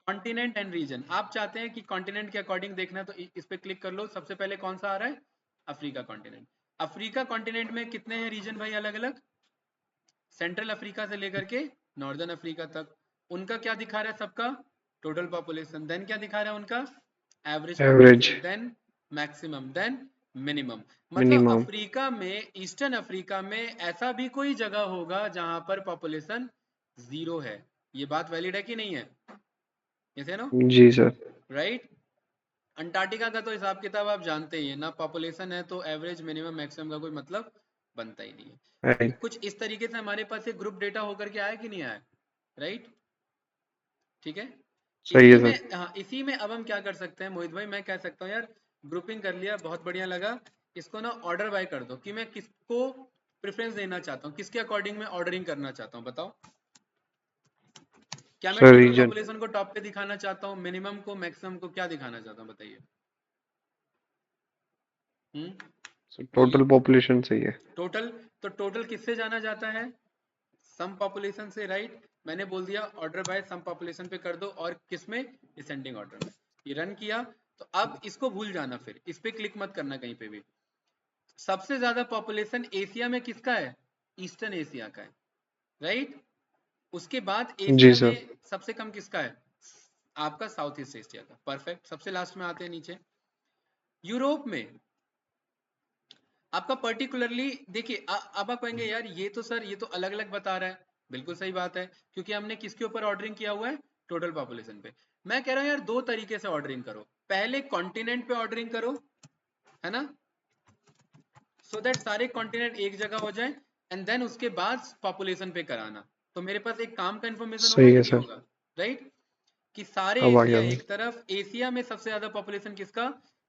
Continent and region. आप चाहते हैं कि कॉन्टिनेंट के अकॉर्डिंग देखना है तो इस पे क्लिक कर लो। सबसे पहले कौन सा आ रहा है? Africa continent. अफ्रीका कॉन्टिनेंट में कितने हैं रीजन भाई अलग अलग? सेंट्रल अफ्रीका से लेकर के नॉर्दर्न अफ्रीका तक। उनका क्या दिखा रहा है सबका? Total population. देन क्या दिखा रहा है उनका? Average average. Population. Then maximum. Then minimum. मतलब मिनिमम। अफ्रीका में, ईस्टर्न अफ्रीका में ऐसा भी कोई जगह होगा जहां पर पॉपुलेशन जीरो है। ये बात वैलिड है कि नहीं है? यस है नो? जी सर। राइट? अंटार्कटिका का तो हिसाब किताब आप जानते ही है ना, पॉपुलेशन है तो एवरेज मिनिमम मैक्सिमम का कोई मतलब बनता ही नहीं है। है। कुछ इस तरीके से हमारे पास एक ग्रुप डेटा होकर के आया कि नहीं आया, राइट? ठीक है, सही इसी है में, सर। हाँ इसी में अब हम क्या कर सकते हैं मोहित भाई, मैं कह सकता हूँ यार ग्रुपिंग कर लिया, बहुत बढ़िया लगा, इसको ना ऑर्डर बाय कर दो कि मैं किसको प्रेफरेंस देना चाहता हूँ, किसके अकॉर्डिंग मैं ऑर्डरिंग करना चाहता हूँ, बताओ। क्या मैं सर टोटल रीजन। पॉपुलेशन को टॉप पे दिखाना चाहता हूँ, मिनिमम को, मैक्सिमम को, क्या दिखाना चाहता हूँ बताइए। सर बोलिए। टोटल पॉपुलेशन सही है। टोटल, तो टोटल किससे जाना जाता है, सम पॉपुलेशन से, राइट? मैंने बोल दिया ऑर्डर बाय सम पॉपुलेशन पे कर दो, और किसमें, डिसेंडिंग ऑर्डर में। ये रन किया, तो अब इसको भूल जाना, फिर इस पे क्लिक मत करना कहीं पे भी। सबसे ज्यादा पॉपुलेशन एशिया में किसका है, ईस्टर्न एशिया का है, राइट? उसके बाद जी एशिया सर। में सबसे कम किसका है, आपका साउथ ईस्ट एशिया का, परफेक्ट। सबसे लास्ट में आते हैं नीचे, यूरोप में आपका पर्टिकुलरली, देखिए अब आप कहेंगे यार ये तो सर ये तो अलग अलग बता रहा है, बिल्कुल सही बात है, क्योंकि हमने किसके ऊपर ऑर्डरिंग किया हुआ है, टोटल पॉपुलेशन पे। मैं कह रहा हूँ यार दो तरीके से ऑर्डरिंग करो, पहले कॉन्टिनेंट पे ऑर्डरिंग करो, है ना, सो दैट सारे कॉन्टिनेंट एक जगह हो जाए, एंड देन उसके बाद पॉपुलेशन पे कराना। तो मेरे पास एक काम का इंफॉर्मेशन होगा सही कि है नहीं सर। होगा, राइट? कि सारे अब आ एशिया गया सर। एक तरफ, एशिया में सबसे ज्यादा पॉपुलेशन किसका,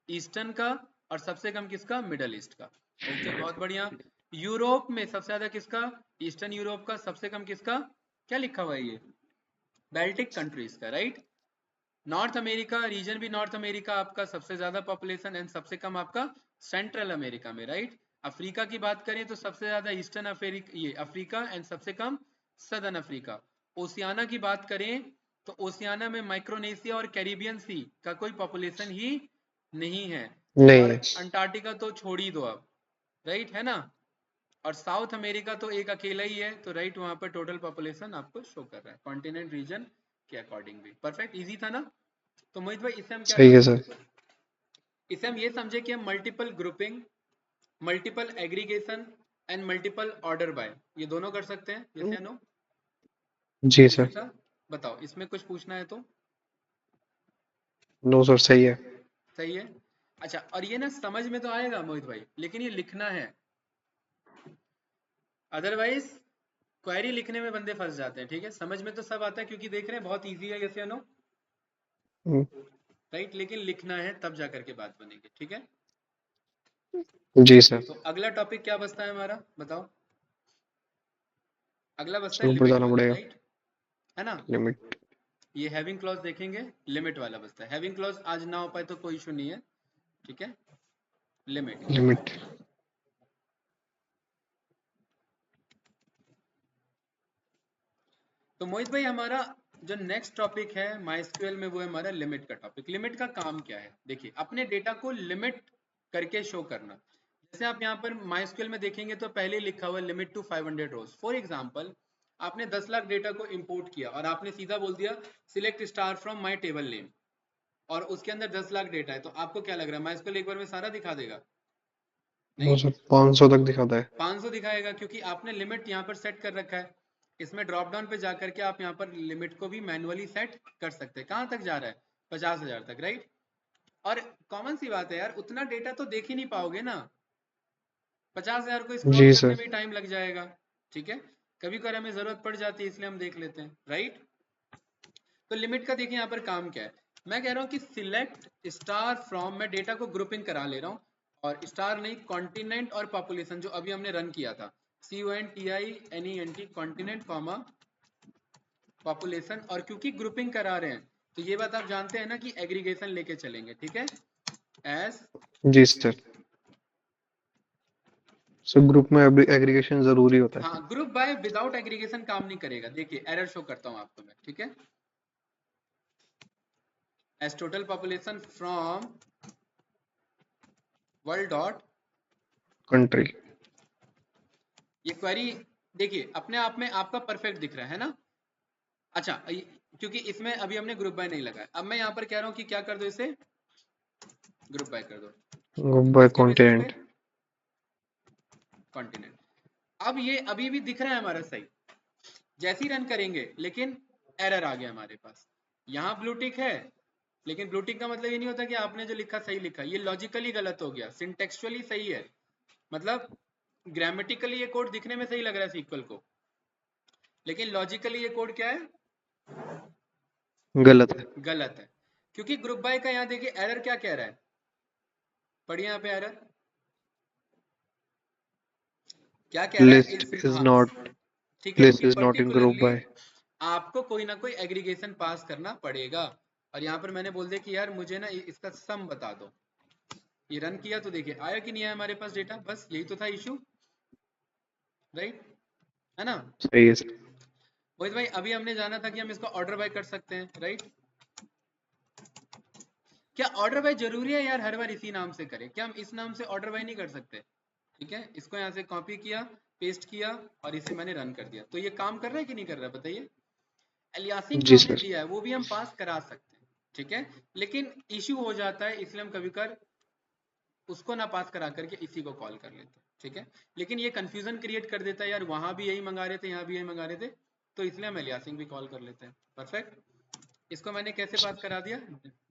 ईस्टर्न का, और सबसे कम किसका, मिडल ईस्ट का। ओके, बहुत बढ़िया। यूरोप में सबसे ज्यादा किसका, ईस्टर्न यूरोप का, सबसे कम किसका, क्या लिखा हुआ है ये, बेल्टिक कंट्रीज का, राइट? नॉर्थ अमेरिका रीजन भी, नॉर्थ अमेरिका आपका सबसे ज्यादा पॉपुलेशन, एंड सबसे कम आपका सेंट्रल अमेरिका में, राइट? अफ्रीका की बात करें तो सबसे ज्यादा ईस्टर्न अफ्रीका, ये अफ्रीका, एंड सबसे कम सदर्न अफ्रीका। ओशियाना की बात करें तो ओशियाना में माइक्रोनेशिया और कैरिबियन सी का कोई पॉपुलेशन ही नहीं है, नहीं और है। अंटार्कटिका तो छोड़ ही दो अब, राइट है ना? और साउथ अमेरिका तो एक अकेला ही है, तो राइट वहां पर टोटल पॉपुलेशन आपको शो कर रहा है कॉन्टिनेंट रीजन के अकॉर्डिंग भी। परफेक्ट, इजी था ना? तो मोहित भाई इसे हम क्या सही है समझे, सर। इसे हम ये समझे कि हम multiple grouping, multiple aggregation, and multiple order by, ये दोनों कर सकते हैं, यस या नो? जी सर। इजी था? बताओ इसमें कुछ पूछना है तो। नो सर सही है। सही है। अच्छा, और ये ना समझ में तो आएगा मोहित भाई, लेकिन ये लिखना है, अदरवाइज क्वेरी लिखने में बंदे फंस जाते हैं, ठीक है? समझ में तो सब आता है क्योंकि देख रहे हैं बहुत इजी है, यस या नो, हम्म, राइट? लेकिन लिखना है तब जाकर के बात बनेगी, ठीक है? जी सर। तो अगला टॉपिक क्या बचता है हमारा, बताओ। अगला बचता सर है ऊपर लिमिट जाना वाला, पड़ेगा। राइट, है ना? लिमिट। ये हैविंग क्लॉज देखेंगे, लिमिट वाला बचता है। हैविंग क्लॉज आज ना हो पाए तो कोई इशू नहीं है, ठीक है? लिमिट। लिमिट। तो मोहित भाई हमारा जो नेक्स्ट टॉपिक है माइस्क्यूएल में, वो है हमारा लिमिट का टॉपिक। लिमिट का काम क्या है, देखिए अपने डेटा को लिमिट करके शो करना। जैसे आप यहाँ पर माइस्क्यूएल में देखेंगे तो पहले लिखा हुआ है limit to 500 rows. For example आपने 10 लाख डेटा को इंपोर्ट किया और आपने सीधा बोल दिया select star from my table name, और उसके अंदर 10 लाख डेटा है, तो आपको क्या लग रहा है माइस्क्यूएल एक बार में सारा दिखा देगा? नो नहीं, सर 500 तक दिखाता है। 500 दिखाएगा, क्योंकि आपने लिमिट यहाँ पर सेट कर रखा है। इसमें ड्रॉप डाउन पे जाकर के आप यहाँ पर लिमिट को भी मैनुअली सेट कर सकते हैं। कहाँ तक जा रहा है, 50,000 तक, राइट? और कॉमन सी बात है यार, उतना डेटा तो देख ही नहीं पाओगे ना, 50,000 को स्क्रॉल जी करने सर। में टाइम लग जाएगा, ठीक है? कभी कभी हमें जरूरत पड़ जाती है इसलिए हम देख लेते हैं, राइट? तो लिमिट का देखिए यहाँ पर काम क्या है। मैं कह रहा हूँ कि सिलेक्ट स्टार फ्रॉम, मैं डेटा को ग्रुपिंग करा ले रहा हूँ, और स्टार नहीं, कॉन्टिनेंट और पॉपुलेशन जो अभी हमने रन किया था, CONTINENT, कॉन्टिनेंट कॉमा पॉपुलेशन, और क्योंकि ग्रुपिंग करा रहे हैं तो ये बात आप जानते हैं ना कि एग्रीगेशन लेके चलेंगे, ठीक है? एस, जी सर। सर ग्रुप में एग्रीगेशन जरूरी होता है। हाँ ग्रुप बाय विदाउट एग्रीगेशन काम नहीं करेगा। देखिए एरर शो करता हूँ आपको मैं, ठीक है? S total population from world dot, country. ये क्वेरी देखिए अपने आप में आपका परफेक्ट दिख रहा है ना? अच्छा, क्योंकि इसमें अभी हमने ग्रुप बाय नहीं लगाया, अब मैं यहाँ पर कह रहा हूँ कि क्या कर दो, इसे ग्रुप बाय कर दो, ग्रुप बाय किसके बेसिस पे, कॉन्टिनेंट। कॉन्टिनेंट। अब ये अभी भी दिख रहा है हमारा सही, जैसे ही रन करेंगे लेकिन एरर आ गया हमारे पास। यहाँ ब्लू टिक है, लेकिन ब्लू टिक का मतलब ये नहीं होता कि आपने जो लिखा सही लिखा, ये लॉजिकली गलत हो गया, सिंटेक्चुअली सही है, मतलब ग्रामेटिकली ये कोड दिखने में सही लग रहा है सीक्वल को, लेकिन लॉजिकली ये कोड क्या है, गलत है। गलत है। क्योंकि ग्रुप बाय का यहाँ देखिए एरर क्या कह रहा है, पढ़िए यहाँ पे एरर क्या कह रहा है, लिस्ट इज नॉट ठीक है, लिस्ट कि is not in group particularly by. आपको कोई ना कोई एग्रीगेशन पास करना पड़ेगा। और यहाँ पर मैंने बोल दिया कि यार मुझे ना इसका सम बता दो, ये रन किया तो देखिए आया कि नहीं आया हमारे पास डेटा, बस यही तो था इशू, राइट, है ना। सही है सर। मोहित भाई अभी हमने जाना था कि हम इसको ऑर्डर बाय कर सकते हैं, राइट। क्या ऑर्डर बाय जरूरी है यार हर बार इसी नाम से करें, क्या हम इस नाम से ऑर्डर बाय नहीं कर सकते? ठीक है, इसको यहाँ से कॉपी किया, पेस्ट किया और इसे मैंने रन कर दिया, तो ये काम कर रहा है कि नहीं कर रहा है बताइए। एलियासिंग जो जी हमने सर। दिया है वो भी हम पास करा सकते हैं, ठीक है, लेकिन इश्यू हो जाता है, इसलिए हम कभी कर उसको ना पास करा करके इसी को कॉल कर लेते हैं, ठीक है। लेकिन ये कंफ्यूजन क्रिएट कर देता है यार, वहां भी यही मंगा रहे थे, यहाँ भी यही मंगा रहे थे, तो इसलिए हम एलियासिंग भी कॉल कर लेते हैं। परफेक्ट। इसको मैंने कैसे पास करा दिया,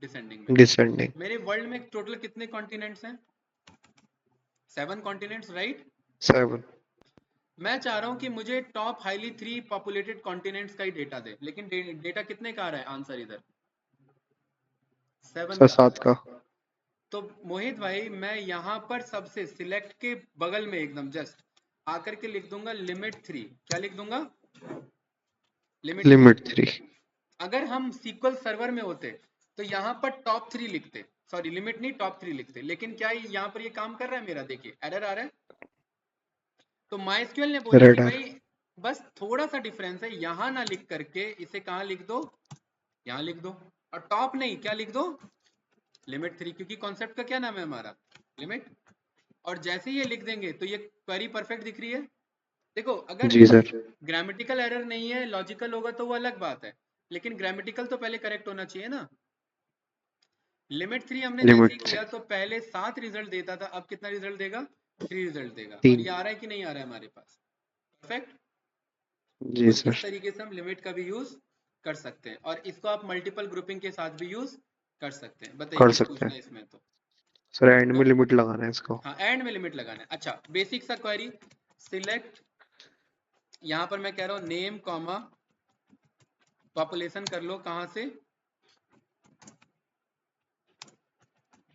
डिसेंडिंग में। डिसेंडिंग। मेरे वर्ल्ड में टोटल कितने कॉन्टिनेंट्स हैं, 7 कॉन्टिनेंट्स, राइट। 7। मैं चाह रहा हूं कि मुझे टॉप हाईली 3 पॉपुलेटेड कॉन्टिनेंट्स का ही डेटा दे, लेकिन डेटा कितने का आ रहा है आंसर इधर, 7 सर का आ 7 रहा का। है। तो मोहित भाई मैं यहाँ पर सबसे सिलेक्ट के बगल में एकदम जस्ट आकर के लिख दूंगा लिमिट 3, क्या लिख दूंगा, लिमिट 3। लिमिट 3। अगर हम सीक्वल सर्वर में होते तो यहाँ पर टॉप 3 लिखते, सॉरी लिमिट नहीं टॉप 3 लिखते, लेकिन क्या यहाँ पर ये काम कर रहा है मेरा, देखिए एरर आ रहा है। तो माइस्क्यूएल ने बोला कि रेडर। भाई बस थोड़ा सा डिफरेंस है, यहाँ ना लिख करके इसे कहाँ लिख दो, यहाँ लिख दो, और टॉप नहीं क्या लिख दो, लिमिट 3, क्योंकि कॉन्सेप्ट का क्या नाम है हमारा, लिमिट। और जैसे ही ये लिख देंगे तो ये क्वेरी परफेक्ट दिख रही है। देखो अगर जी सर। ग्रामेटिकल एरर नहीं है, लॉजिकल होगा तो वो अलग बात है, लेकिन ग्रामेटिकल तो पहले करेक्ट होना चाहिए ना। लिमिट 3 हमने जैसे ही लिमिट किया तो पहले 7 रिजल्ट देता था, अब कितना रिजल्ट देगा, 3 रिजल्ट देगा, और 3। ये आ रहा है कि नहीं आ रहा है हमारे पास, परफेक्ट। जी तो इस सर। तरीके से हम लिमिट का भी यूज कर सकते हैं, और इसको आप मल्टीपल ग्रुपिंग के साथ भी यूज कर सकते हैं। बताइए कर कुछ सकते पूछना हैं है इसमें तो, सर। एंड पूछना। में लिमिट लगाना है इसको। हाँ एंड में लिमिट लगाना है। अच्छा बेसिक सा क्वेरी, सिलेक्ट, यहाँ पर मैं कह रहा हूँ नेम कॉमा पॉपुलेशन कर लो, कहाँ से,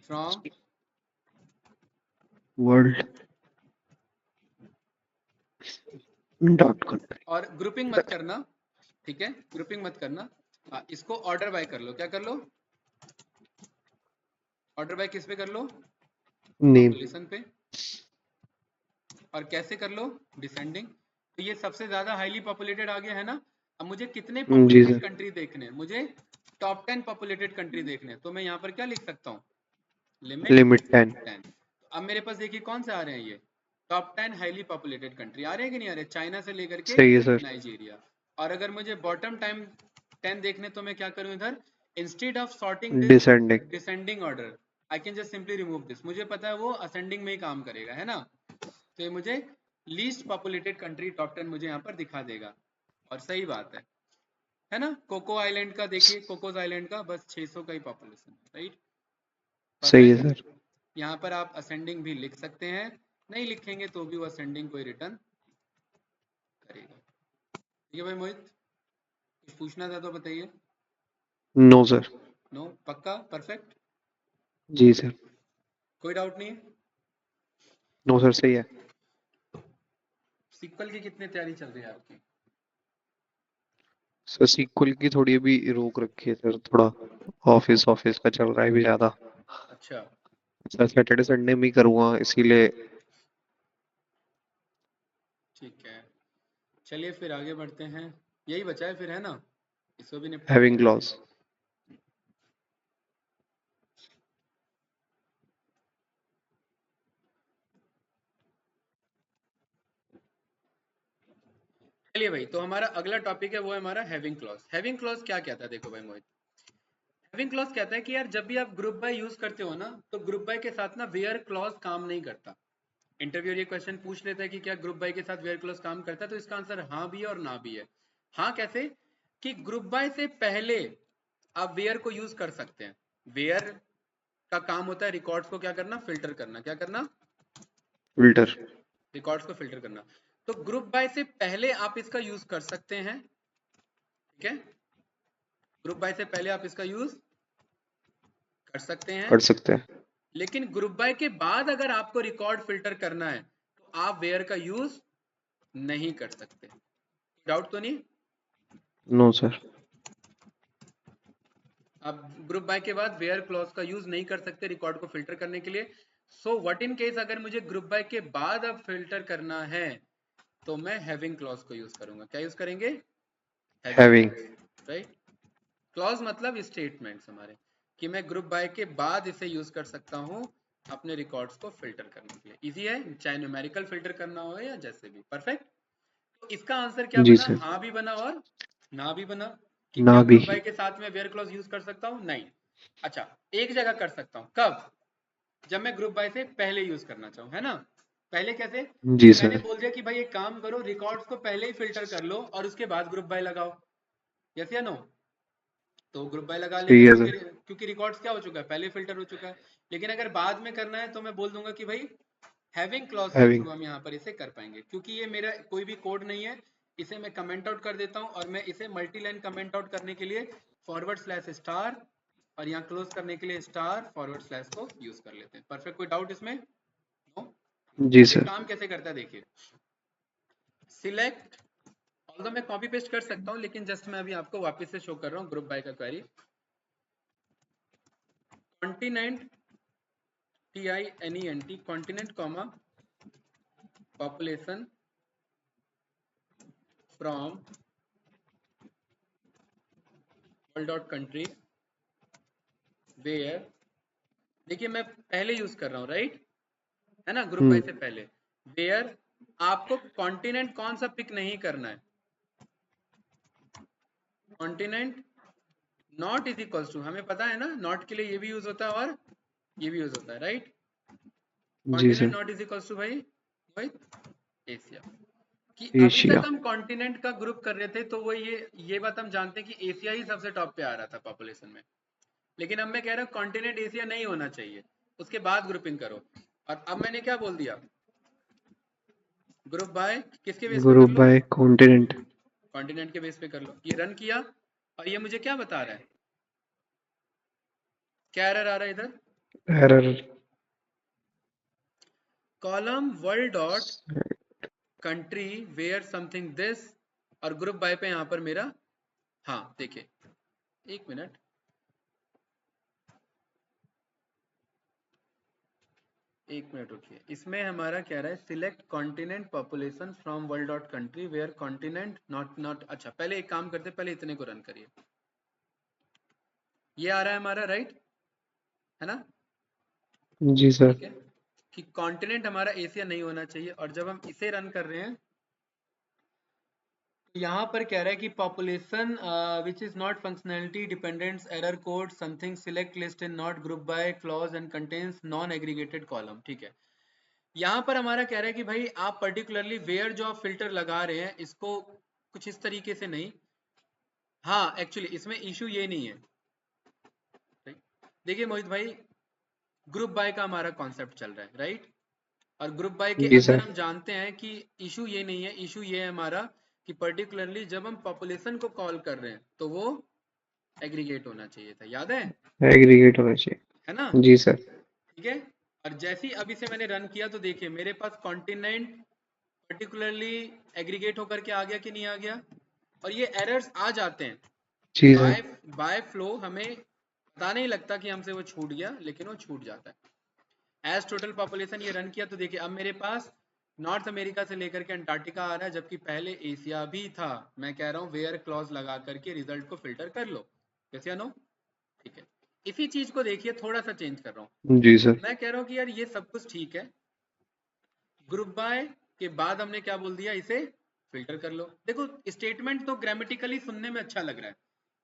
फ्रॉम वर्ल्ड डॉट कंट्री। और ग्रुपिंग मत करना, ठीक है, ग्रुपिंग मत करना। इसको ऑर्डर बाय कर लो, क्या कर लो, ऑर्डर बाय किस पे कर लो, नेम। पॉपुलेशन पे। और कैसे कर लो, डिसेंडिंग। तो ये सबसे ज्यादा हाईली पॉपुलेटेड आ गया है ना। अब मुझे कितने जी पॉपुलेटेड सर। कंट्री देखने हैं, मुझे टॉप 10 पॉपुलेटेड कंट्री देखने हैं, तो मैं यहाँ पर क्या लिख सकता हूँ, लिमिट लिमिट 10। 10। अब मेरे पास देखिए कौन से आ रहे हैं, ये टॉप 10 हाईली पॉपुलेटेड कंट्री आ रहे हैं कि नहीं आ रहे, चाइना से लेकर के सही है सर। नाइजीरिया। और अगर मुझे बॉटम टाइम 10 देखने तो मैं क्या करूं इधर, instead of sorting this descending. Descending order, I can just simply remove this, मुझे पता है वो असेंडिंग में ही काम करेगा, है ना। तो ये मुझे लीस्ट पॉपुलेटेड कंट्री टॉप 10 मुझे यहाँ पर दिखा देगा, और सही बात है ना। कोको आइलैंड का देखिए, कोकोस आइलैंड का बस 600 का ही पॉपुलेशन है, राइट, सही है परफेक्ट। सर। यहाँ पर आप असेंडिंग भी लिख सकते हैं, नहीं लिखेंगे तो भी वो असेंडिंग को ही रिटर्न करेगा। ठीक है भाई मोहित, कुछ पूछना था तो बताइए। No sir. नो, पक्का, परफेक्ट, जी सर। कोई डाउट नहीं है। नो सर सही है। सीक्वल की कितनी तैयारी चल रही है आपकी? सर सीक्वल की थोड़ी अभी रोक रखी है सर, थोड़ा ऑफिस ऑफिस का चल रहा है अभी ज्यादा। अच्छा सर सैटरडे संडे में ही करूँगा इसीलिए। ठीक है, चलिए फिर आगे बढ़ते हैं, यही बचा है फिर, है ना, इसको भी निपटा हैविंग लेते हैं। क्लॉज। चलिए भाई, तो हमारा अगला टॉपिक है वो है हमारा हैविंग क्लॉज। हैविंग क्लॉज क्या कहता है, देखो भाई मोहित, हैविंग क्लॉज कहता है कि यार जब भी आप ग्रुप बाय यूज करते हो ना, तो ग्रुप बाय के साथ ना वेयर क्लॉज काम नहीं करता। इंटरव्यूअर ये क्वेश्चन पूछ लेता है कि क्या ग्रुप बाय के साथ वेयर क्लॉज काम करता है, तो इसका आंसर हाँ भी है और ना भी है। हाँ कैसे, कि ग्रुप बाय से पहले आप वेयर को यूज कर सकते हैं, वेयर का काम होता है रिकॉर्ड्स को क्या करना, फिल्टर करना। क्या करना? फिल्टर। रिकॉर्ड्स को फिल्टर करना। तो ग्रुप बाय से पहले आप इसका यूज कर सकते हैं, ठीक है। ग्रुप बाय से पहले आप इसका यूज कर सकते हैं, कर सकते हैं। लेकिन ग्रुप बाय के बाद अगर आपको रिकॉर्ड फिल्टर करना है तो आप वेयर का यूज नहीं कर सकते। डाउट तो नहीं? No sir. आप ग्रुप बाय के बाद वेयर क्लॉज का यूज नहीं कर सकते रिकॉर्ड को फिल्टर करने के लिए। सो व्हाट इन केस अगर मुझे ग्रुप बाय के बाद अब फिल्टर करना है तो मैं हैविंग क्लॉज को यूज करूंगा। क्या यूज करेंगे? Having having. Clause, right. Clause मतलब स्टेटमेंट्स हमारे, कि मैं ग्रुप बाय के बाद इसे यूज कर सकता हूं अपने रिकॉर्ड्स को फिल्टर करने के लिए। इजी है, चाहे न्यूमेरिकल फिल्टर करना हो या जैसे भी। परफेक्ट। तो इसका आंसर क्या जी बना? सर। हाँ भी बना और ना भी बना। कि क्या ना भी। ग्रुप बाय के साथ में वेयर क्लॉज यूज कर सकता हूँ? नहीं। अच्छा, एक जगह कर सकता हूँ। कब? जब मैं ग्रुप बाय से पहले यूज करना चाहूँ, है ना। पहले कैसे? जी कि मैंने सर। बोल दिया कि भाई एक काम करो, रिकॉर्ड्स को पहले ही फिल्टर कर लो और उसके बाद ग्रुप बाय लगाओ। यस या नो? तो ग्रुप बाय लगा सही लेंगे है क्योंकि सर। क्योंकि रिकॉर्ड्स क्या हो चुका है, पहले फिल्टर हो चुका है। लेकिन अगर बाद में करना है तो मैं बोल दूंगा कि भाई हैविंग क्लॉज के हैविंग। थ्रू हम यहाँ पर इसे कर पाएंगे, क्योंकि ये मेरा कोई भी कोड नहीं है। इसे मैं कमेंट आउट कर देता हूँ और मैं इसे मल्टी लाइन कमेंट आउट करने के लिए फॉरवर्ड स्लैश स्टार और यहाँ क्लोज करने के लिए स्टार फॉरवर्ड स्लैश को यूज कर लेते हैं। परफेक्ट, कोई डाउट इसमें? नो। जी अब ये सर। काम कैसे करता है देखिए। सिलेक्ट, ऑल्दो मैं कॉपी पेस्ट कर सकता हूँ लेकिन जस्ट मैं अभी आपको वापस से शो कर रहा हूँ ग्रुप बाय का query. Continent, TINENT, continent comma population from world dot country where. देखिए मैं पहले यूज कर रहा हूँ, राइट, है ना, ग्रुप बाय से पहले। वेयर आपको कॉन्टिनेंट कौन सा पिक नहीं करना है। Continent not is equals to, हमें पता है ना नॉट के लिए ये भी यूज होता है और ये भी यूज होता है, राइट। जी continent sir. Not is equals to भाई वही एशिया। कि अभी तक एशिया। हम कॉन्टिनेंट का ग्रुप कर रहे थे तो वो ये बात हम जानते हैं कि एशिया ही सबसे टॉप पे आ रहा था पॉपुलेशन में। लेकिन अब मैं कह रहा हूँ कॉन्टिनेंट एशिया नहीं होना चाहिए, उसके बाद ग्रुपिंग करो। और अब मैंने क्या बोल दिया, ग्रुप बाय किसके बेस पे कर ग्रुप लो? By continent. कॉन्टिनेंट के बेस पे कर लो। ये रन किया और ये मुझे क्या बता रहा है, क्या एरर आ रहा है इधर? Error. Column world dot country where something this, और ग्रुप बाय पे यहां पर मेरा, हाँ देखिए, एक मिनट, एक मिनट रुकिए। इसमें हमारा कह रहा है select continent population from world dot country where continent not not. अच्छा पहले एक काम करते, पहले इतने को रन करिए। ये आ रहा है हमारा, राइट, है ना। जी सर। ठीक है, कि कॉन्टिनेंट हमारा एशिया नहीं होना चाहिए। और जब हम इसे रन कर रहे हैं तो यहाँ पर कह रहा है कि population which is not functionality dependents error code something select list in not group by clause and contains non aggregated column. ठीक है, यहाँ पर हमारा कह रहा है कि भाई आप पर्टिकुलरली वेयर जो आप फिल्टर लगा रहे हैं इसको कुछ इस तरीके से नहीं। हाँ एक्चुअली इसमें इशू ये नहीं है। देखिए मोहित भाई, ग्रुप बाय का हमारा कॉन्सेप्ट चल रहा है, राइट। और ग्रुप बाय के जी अंदर सर। हम जानते हैं कि इशू ये नहीं है। इशू ये है हमारा कि पर्टिकुलरली जब हम पॉपुलेशन को कॉल कर रहे हैं तो वो एग्रीगेट होना चाहिए था, याद एग्रीगेट होना है ना। चाहिए। जी सर। ठीक है, और जैसे ही अभी से मैंने रन किया तो देखिए मेरे पास कॉन्टिनेंट पर्टिकुलरली एग्रीगेट होकर के आ गया कि नहीं आ गया। और ये एरर्स आ जाते हैं जी सर। बाय बाय फ्लो, हमें पता नहीं लगता कि हमसे वो छूट गया, लेकिन वो छूट जाता है। एज टोटल पॉपुलेशन ये रन किया तो देखिए अब मेरे पास नॉर्थ अमेरिका से लेकर के अंटार्कटिका आ रहा है, जबकि पहले एशिया भी था। मैं कह रहा हूँ वेयर क्लॉज लगा करके रिजल्ट को फिल्टर कर लो। यस या नो? ठीक है, इसी चीज को देखिए थोड़ा सा चेंज कर रहा हूँ। जी सर। मैं कह रहा हूँ कि यार ये सब कुछ ठीक है, ग्रुप बाय के बाद हमने क्या बोल दिया, इसे फिल्टर कर लो। देखो स्टेटमेंट तो ग्रामेटिकली सुनने में अच्छा लग रहा है।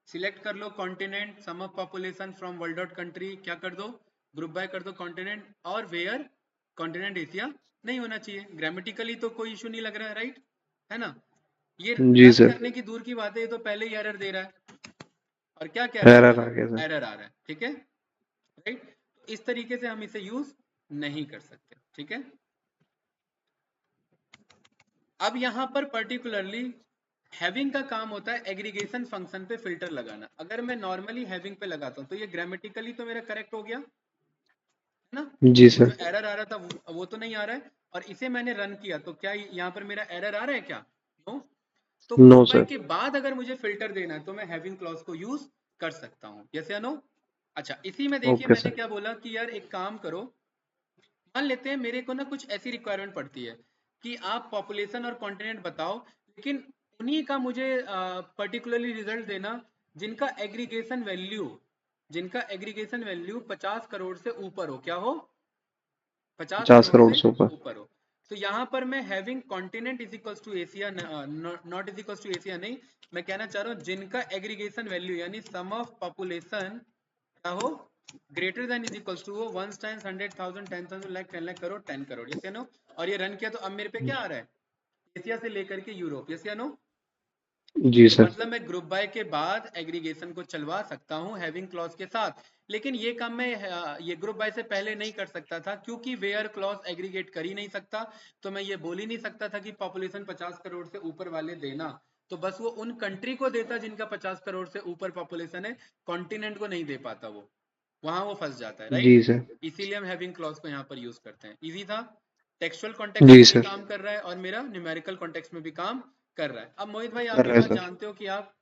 सिलेक्ट कर लो continent sum of population from world dot country, क्या कर दो, ग्रुप बाय कर दो कॉन्टिनेंट, और वेयर कॉन्टिनेंट एशिया नहीं होना चाहिए। ग्रामेटिकली तो कोई इशू नहीं लग रहा है, राइट, है ना। ये जी रन सर। करने की दूर की बात है, ये तो पहले ही एरर दे रहा है। और क्या कह रहा है एरर हमारा, आ गया सर। एरर आ रहा है, ठीक है। राइट। तो इस तरीके से हम इसे यूज नहीं कर सकते, ठीक है। अब यहाँ पर पर्टिकुलरली हैविंग का काम होता है एग्रीगेशन फंक्शन पे फिल्टर लगाना। अगर मैं नॉर्मली हैविंग पे लगाता हूँ तो ये ग्रामेटिकली तो मेरा करेक्ट हो गया है ना, जी वो सर। जो एरर आ रहा था वो तो नहीं आ रहा है। और इसे मैंने रन किया तो क्या यहाँ पर मेरा एरर आ रहा है क्या? नो। तो नो ग्रुप बाय सर। के बाद अगर मुझे फिल्टर देना है तो मैं हैविंग क्लॉज को यूज कर सकता हूँ, यस या नो। अच्छा, इसी में देखिए ओके मैंने सर। क्या बोला कि यार एक काम करो, मान लेते हैं मेरे को ना कुछ ऐसी रिक्वायरमेंट पड़ती है कि आप पॉपुलेशन और कॉन्टिनेंट बताओ, लेकिन उन्हीं का मुझे पर्टिकुलरली रिजल्ट देना जिनका एग्रीगेशन वैल्यू 50 करोड़ से ऊपर हो। क्या हो? 50 50 करोड़ करोड़ से से ऊपर। ऊपर हो। तो यहाँ पर मैं having continent is equals to Asia, not is equals to Asia नहीं, मैं कहना चाह रहा हूँ जिनका एग्रीगेशन वैल्यू यानी सम ऑफ पॉपुलेशन क्या हो, greater than is equals to वो 1 टाइम्स 100,000 10,000 लाख 10 लाख करोड़ 10 करोड़, यस या नो। और ये रन किया तो अब मेरे पे क्या आ रहा है? एशिया से लेकर के यूरोप, यस या नो। जी तो सर। मतलब मैं ग्रुप बाय के बाद एग्रीगेशन को चलवा सकता हूँ हैविंग क्लॉज के साथ। लेकिन ये काम मैं ये ग्रुप बाय से पहले नहीं कर सकता था क्योंकि वेयर क्लॉज एग्रीगेट कर ही नहीं सकता। तो मैं ये बोल ही नहीं सकता था कि पॉपुलेशन 50 करोड़ से ऊपर वाले देना। तो बस वो उन कंट्री को देता जिनका 50 करोड़ से ऊपर पॉपुलेशन है, कॉन्टिनेंट को नहीं दे पाता, वो वहां वो फंस जाता है, जी राइट। सर। इसीलिए हम हैविंग क्लॉज को यहाँ पर यूज करते हैं। इजी था, टेक्सचुअल कॉन्टेक्स्ट जी में भी सर। काम कर रहा है और मेरा न्यूमेरिकल कॉन्टेक्स्ट में भी काम कर रहा है। अब मोहित भाई आप कर ये रहा है बात सर। जानते हो कि आप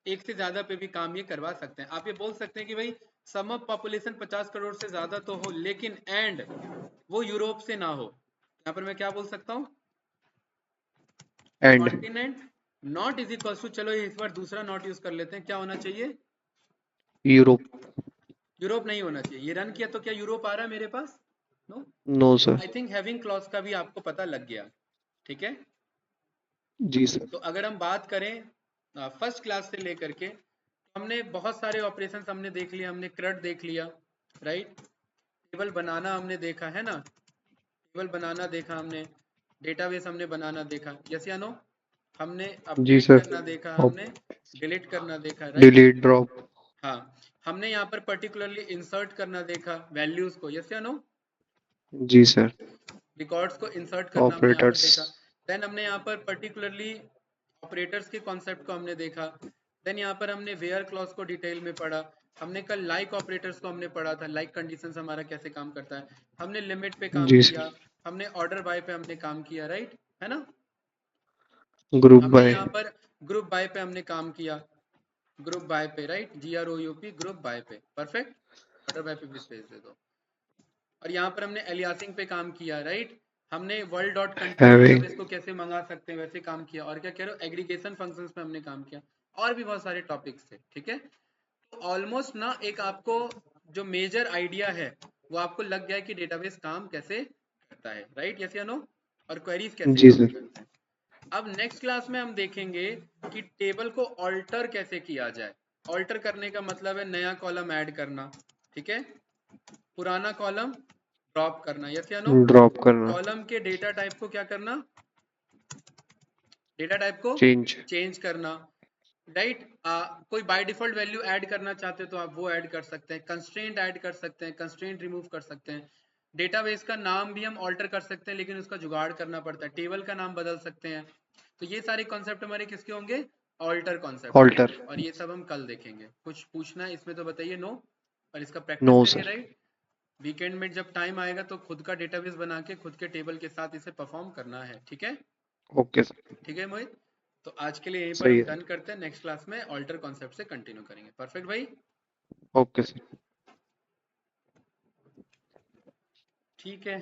एक से ज्यादा पे भी काम ये करवा सकते हैं। आप ये बोल सकते हैं कि भाई सम ऑफ पॉपुलेशन 50 करोड़ से ज्यादा तो हो लेकिन एंड वो यूरोप से ना हो। यहाँ पर मैं क्या बोल सकता हूँ? And. Continent not is equal to, चलो इस बार दूसरा नॉट यूज कर लेते हैं, क्या होना चाहिए? यूरोप। यूरोप नहीं होना चाहिए। ये रन किया तो क्या यूरोप आ रहा है मेरे पास? No. No sir. I think having clause का भी आपको पता लग गया, ठीक है। जी सर। तो अगर हम बात करें फर्स्ट क्लास से लेकर के, तो हमने बहुत सारे ऑपरेशन हमने देख लिया, हमने क्रड देख लिया, राइट। टेबल बनाना हमने देखा है ना, टेबल बनाना देखा हमने, डेटाबेस हमने बनाना देखा, यस या नो। हमने जी अपडेट सर। करना देखा, और हमने डिलीट करना देखा, राइट। Delete drop. हाँ, हमने यहाँ पर पर्टिकुलरली इंसर्ट करना देखा वैल्यूज को, यस या नो। जी सर। रिकॉर्ड्स को इंसर्ट करना हमने यहाँ पर ऑपरेटर्स। देखा। देन हमने यहाँ पर पर्टिकुलरली ऑपरेटर्स के कॉन्सेप्ट को हमने देखा। देन यहाँ पर हमने वेयर क्लॉज को डिटेल में पढ़ा। हमने कल लाइक ऑपरेटर्स को हमने पढ़ा था, लाइक कंडीशंस हमारा कैसे काम करता है। हमने लिमिट पे काम जी सर। किया, हमने ऑर्डर बाय पे हमने काम किया, राइट है ना। ग्रुप हमने बाय। यहाँ पर ग्रुप बाय पे हमने काम किया, ग्रुप बाय पे, राइट, GROUP ग्रुप बाय पे, परफेक्ट। ऑर्डर बाय पे भी स्पेस दे दो। और यहाँ पर हमने एलियासिंग पे काम किया, राइट। हमने world dot content having. Database को कैसे मंगा सकते हैं वैसे काम किया। और क्या कह रहे हो, एग्रीगेशन फंक्शंस पे हमने काम किया। और भी बहुत सारे टॉपिक्स थे, ठीक है। तो ऑलमोस्ट ना एक आपको जो मेजर आइडिया है वो आपको लग गया है कि डेटाबेस काम कैसे करता है, राइट, यस या नो। और क्वेरीज कैसे जी काम सर। करते हैं। अब नेक्स्ट क्लास में हम देखेंगे कि टेबल को ऑल्टर कैसे किया जाए। ऑल्टर करने का मतलब है नया कॉलम ऐड करना, ठीक है, पुराना कॉलम ड्रॉप करना, यस या नो। ड्रॉप करना। कॉलम के डेटा टाइप को क्या करना, डेटा टाइप को चेंज। चेंज करना, राइट। कोई बाय डिफॉल्ट वैल्यू ऐड करना चाहते हो तो आप वो ऐड कर सकते हैं, कंस्ट्रेंट ऐड कर सकते हैं, कंस्ट्रेंट रिमूव कर सकते हैं। डेटाबेस का नाम भी हम ऑल्टर कर सकते हैं लेकिन उसका जुगाड़ करना पड़ता है, टेबल का नाम बदल सकते हैं। तो ये सारे कॉन्सेप्ट हमारे किसके होंगे? ऑल्टर कॉन्सेप्ट के ऑल्टर। होंगे। और ये सब हम कल देखेंगे। कुछ पूछना है इसमें तो बताइए। नो। और इसका नो प्रैक्टिस करिए, सर। राइट। वीकेंड में जब टाइम आएगा तो खुद का डेटाबेस बना के खुद के टेबल के साथ इसे परफॉर्म करना है, ठीक है। Okay sir. ठीक है मोहित। तो आज के लिए यहीं पर सही हम है। डन करते हैं, नेक्स्ट क्लास में ऑल्टर कॉन्सेप्ट से कंटिन्यू करेंगे। परफेक्ट भाई। Okay sir. ठीक है।